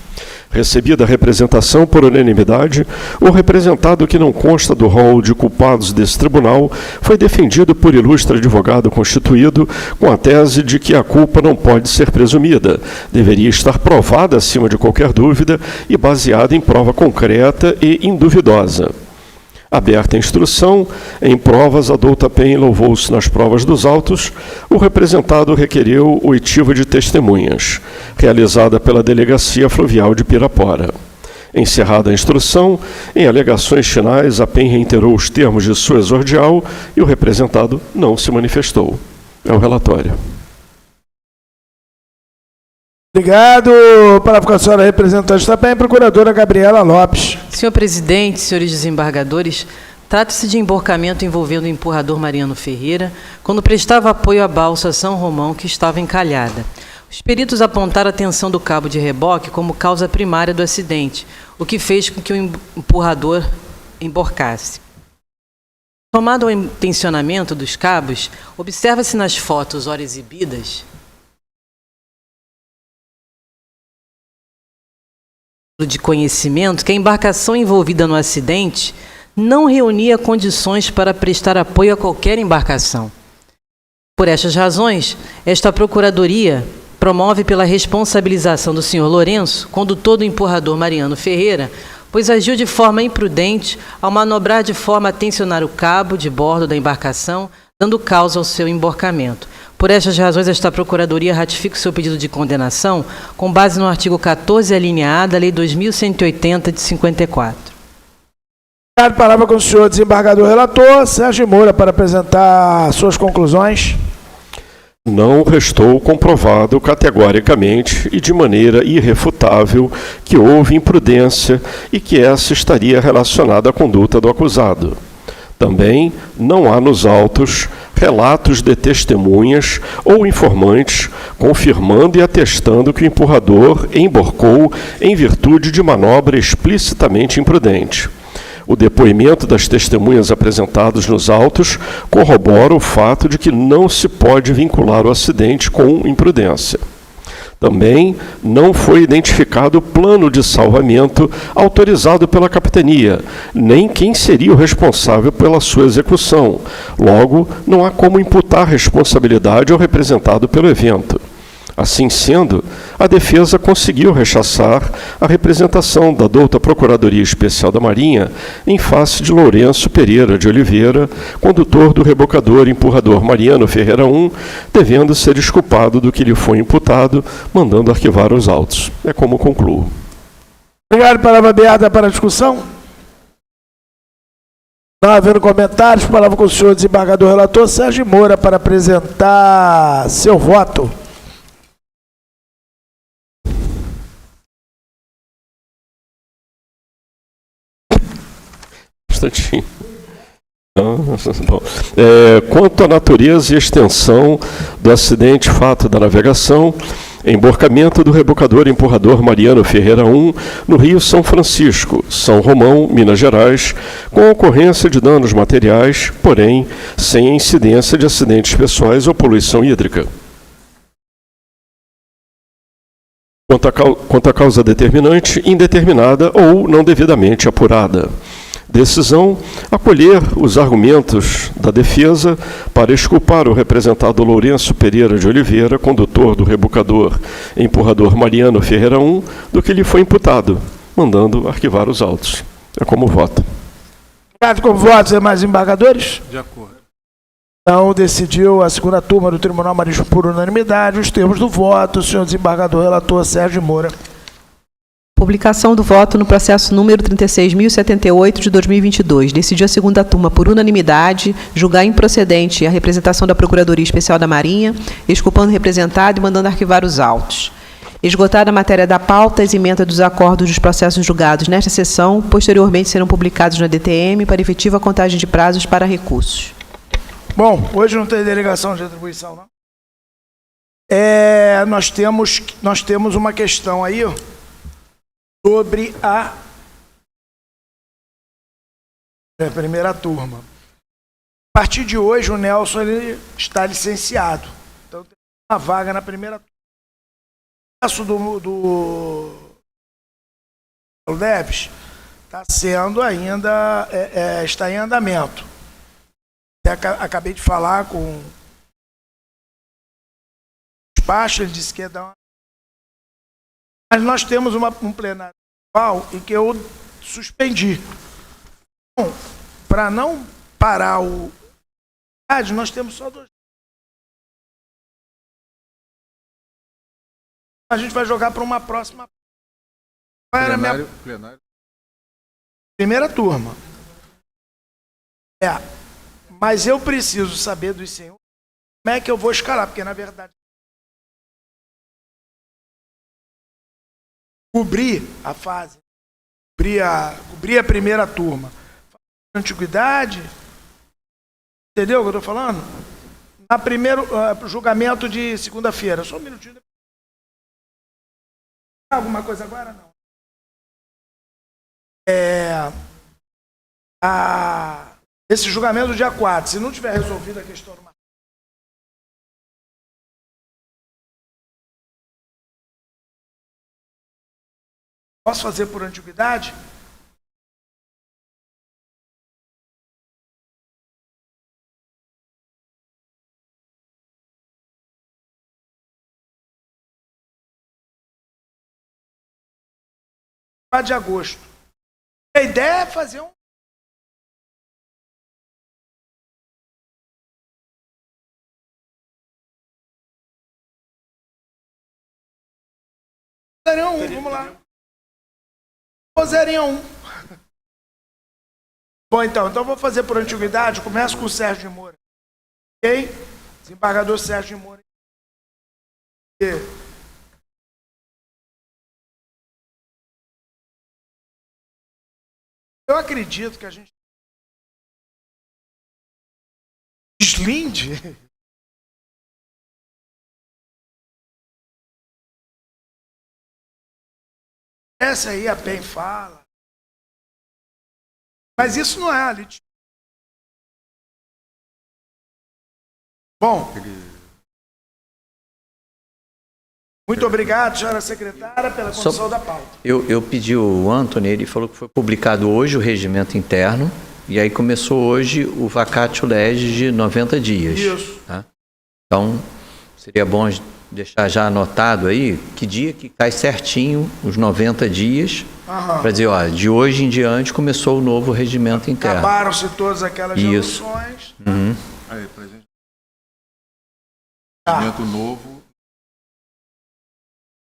Recebida a representação por unanimidade, o representado que não consta do rol de culpados desse tribunal foi defendido por ilustre advogado constituído com a tese de que a culpa não pode ser presumida, deveria estar provada acima de qualquer dúvida e baseada em prova concreta e induvidosa. Aberta a instrução, em provas, a douta PEN louvou-se nas provas dos autos, o representado requereu oitiva de testemunhas, realizada pela Delegacia Fluvial de Pirapora. Encerrada a instrução, em alegações finais, a PEN reiterou os termos de sua exordial e o representado não se manifestou. É o relatório. Obrigado. Palavra com a senhora representante também, procuradora Gabriela Lopes. Senhor presidente, senhores desembargadores, trata-se de emborcamento envolvendo o empurrador Mariano Ferreira, quando prestava apoio à balsa São Romão, que estava encalhada. Os peritos apontaram a tensão do cabo de reboque como causa primária do acidente, o que fez com que o empurrador emborcasse. Tomado o tensionamento dos cabos, observa-se nas fotos ora exibidas de conhecimento que a embarcação envolvida no acidente não reunia condições para prestar apoio a qualquer embarcação. Por estas razões, esta Procuradoria promove pela responsabilização do senhor Lourenço, condutor do empurrador Mariano Ferreira, pois agiu de forma imprudente ao manobrar de forma a tensionar o cabo de bordo da embarcação, dando causa ao seu emborcamento. Por estas razões, esta Procuradoria ratifica o seu pedido de condenação com base no artigo 14, alínea A da Lei 2.180, de 54. Palavra com o senhor desembargador relator, Sérgio Moura, para apresentar suas conclusões. Não restou comprovado categoricamente e de maneira irrefutável que houve imprudência e que essa estaria relacionada à conduta do acusado. Também não há nos autos relatos de testemunhas ou informantes confirmando e atestando que o empurrador emborcou em virtude de manobra explicitamente imprudente. O depoimento das testemunhas apresentados nos autos corrobora o fato de que não se pode vincular o acidente com imprudência. Também não foi identificado o plano de salvamento autorizado pela capitania, nem quem seria o responsável pela sua execução. Logo, não há como imputar responsabilidade ao representado pelo evento. Assim sendo, a defesa conseguiu rechaçar a representação da douta Procuradoria Especial da Marinha em face de Lourenço Pereira de Oliveira, condutor do rebocador empurrador Mariano Ferreira 1, devendo ser desculpado do que lhe foi imputado, mandando arquivar os autos. É como concluo. Obrigado. Palavra aberta para a discussão. Não havendo comentários, palavra com o senhor desembargador relator Sérgio Moura para apresentar seu voto. Bom, quanto à natureza e extensão do acidente fato da navegação, emborcamento do rebocador empurrador Mariano Ferreira 1 no Rio São Francisco, São Romão, Minas Gerais, com ocorrência de danos materiais, porém sem incidência de acidentes pessoais ou poluição hídrica. Quanto à causa determinante, indeterminada ou não devidamente apurada. Decisão: acolher os argumentos da defesa para exculpar o representado Lourenço Pereira de Oliveira, condutor do rebocador empurrador Mariano Ferreira 1, do que lhe foi imputado, mandando arquivar os autos. É como voto. Obrigado. Com votos, demais embargadores? De acordo. Então, decidiu a segunda turma do Tribunal Marítimo por unanimidade os termos do voto. O senhor desembargador relator Sérgio Moura. Publicação do voto no processo número 36.078 de 2022. Decidiu a segunda turma por unanimidade julgar improcedente a representação da Procuradoria Especial da Marinha, exculpando o representado e mandando arquivar os autos. Esgotada a matéria da pauta, as emendas dos acordos dos processos julgados nesta sessão, posteriormente serão publicados na DTM para efetiva contagem de prazos para recursos. Bom, hoje não tem delegação de atribuição, não? Nós temos uma questão aí, ó, sobre a primeira turma. A partir de hoje, o Nelson ele está licenciado. Então, tem uma vaga na primeira turma. O processo do DEPS está sendo ainda, está em andamento. Acabei de falar com o despacho, ele disse que ia dar uma... Mas nós temos um plenário em que eu suspendi. Bom, para não parar nós temos só 2. A gente vai jogar para uma próxima. Plenário. Primeira turma. Mas eu preciso saber dos senhores como é que eu vou escalar, porque na verdade cobrir a fase, cobrir a primeira turma. Antiguidade, entendeu o que eu estou falando? Na primeiro julgamento de segunda-feira. Só um minutinho. Alguma coisa agora? Não. Esse julgamento do dia 4, se não tiver resolvido a questão do posso fazer por antiguidade? De agosto. A ideia é fazer um. Vamos lá. 0-1. Bom, então eu vou fazer por antiguidade. Começo com o Sérgio de Moura. Ok? Desembargador Sérgio de Moura. Eu acredito que a gente deslinde. Essa aí a PEN fala. Mas isso não é a litígio. Bom. Muito obrigado, senhora secretária, pela condução da pauta. Eu pedi ao Antony, ele falou que foi publicado hoje o regimento interno, e aí começou hoje o vacatio legis de 90 dias. Isso. Tá? Então, seria bom deixar já anotado aí que dia que cai certinho os 90 dias, para dizer, ó, de hoje em diante começou o novo regimento interno. Acabaram-se todas aquelas resoluções. Uhum. Aí, pra gente. Regimento novo.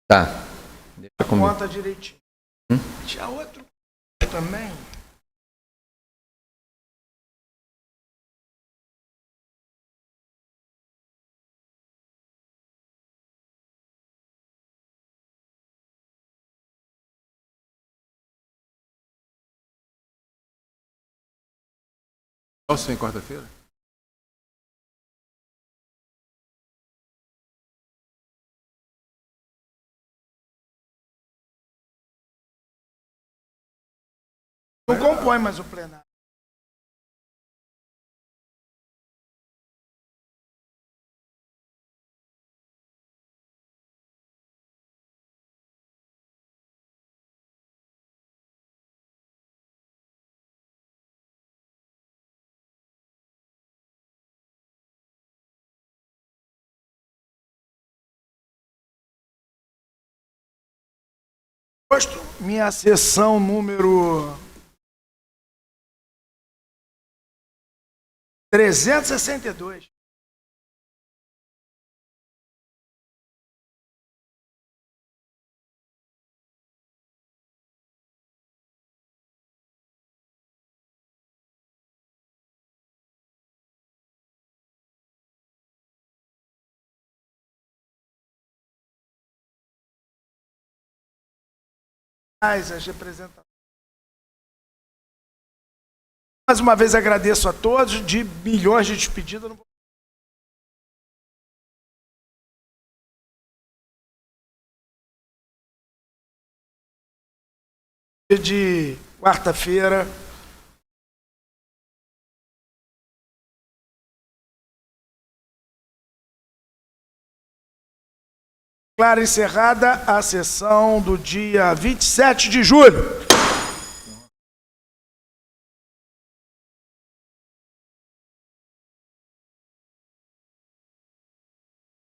Tá. Deixa comigo. Conta direitinho. Tinha outro também. Posso ir em quarta-feira? Não compõe mais o plenário. Minha sessão número 362. As representações. Mais uma vez agradeço a todos, de milhões de despedidas. De quarta-feira. Declaro encerrada a sessão do dia 27 de julho.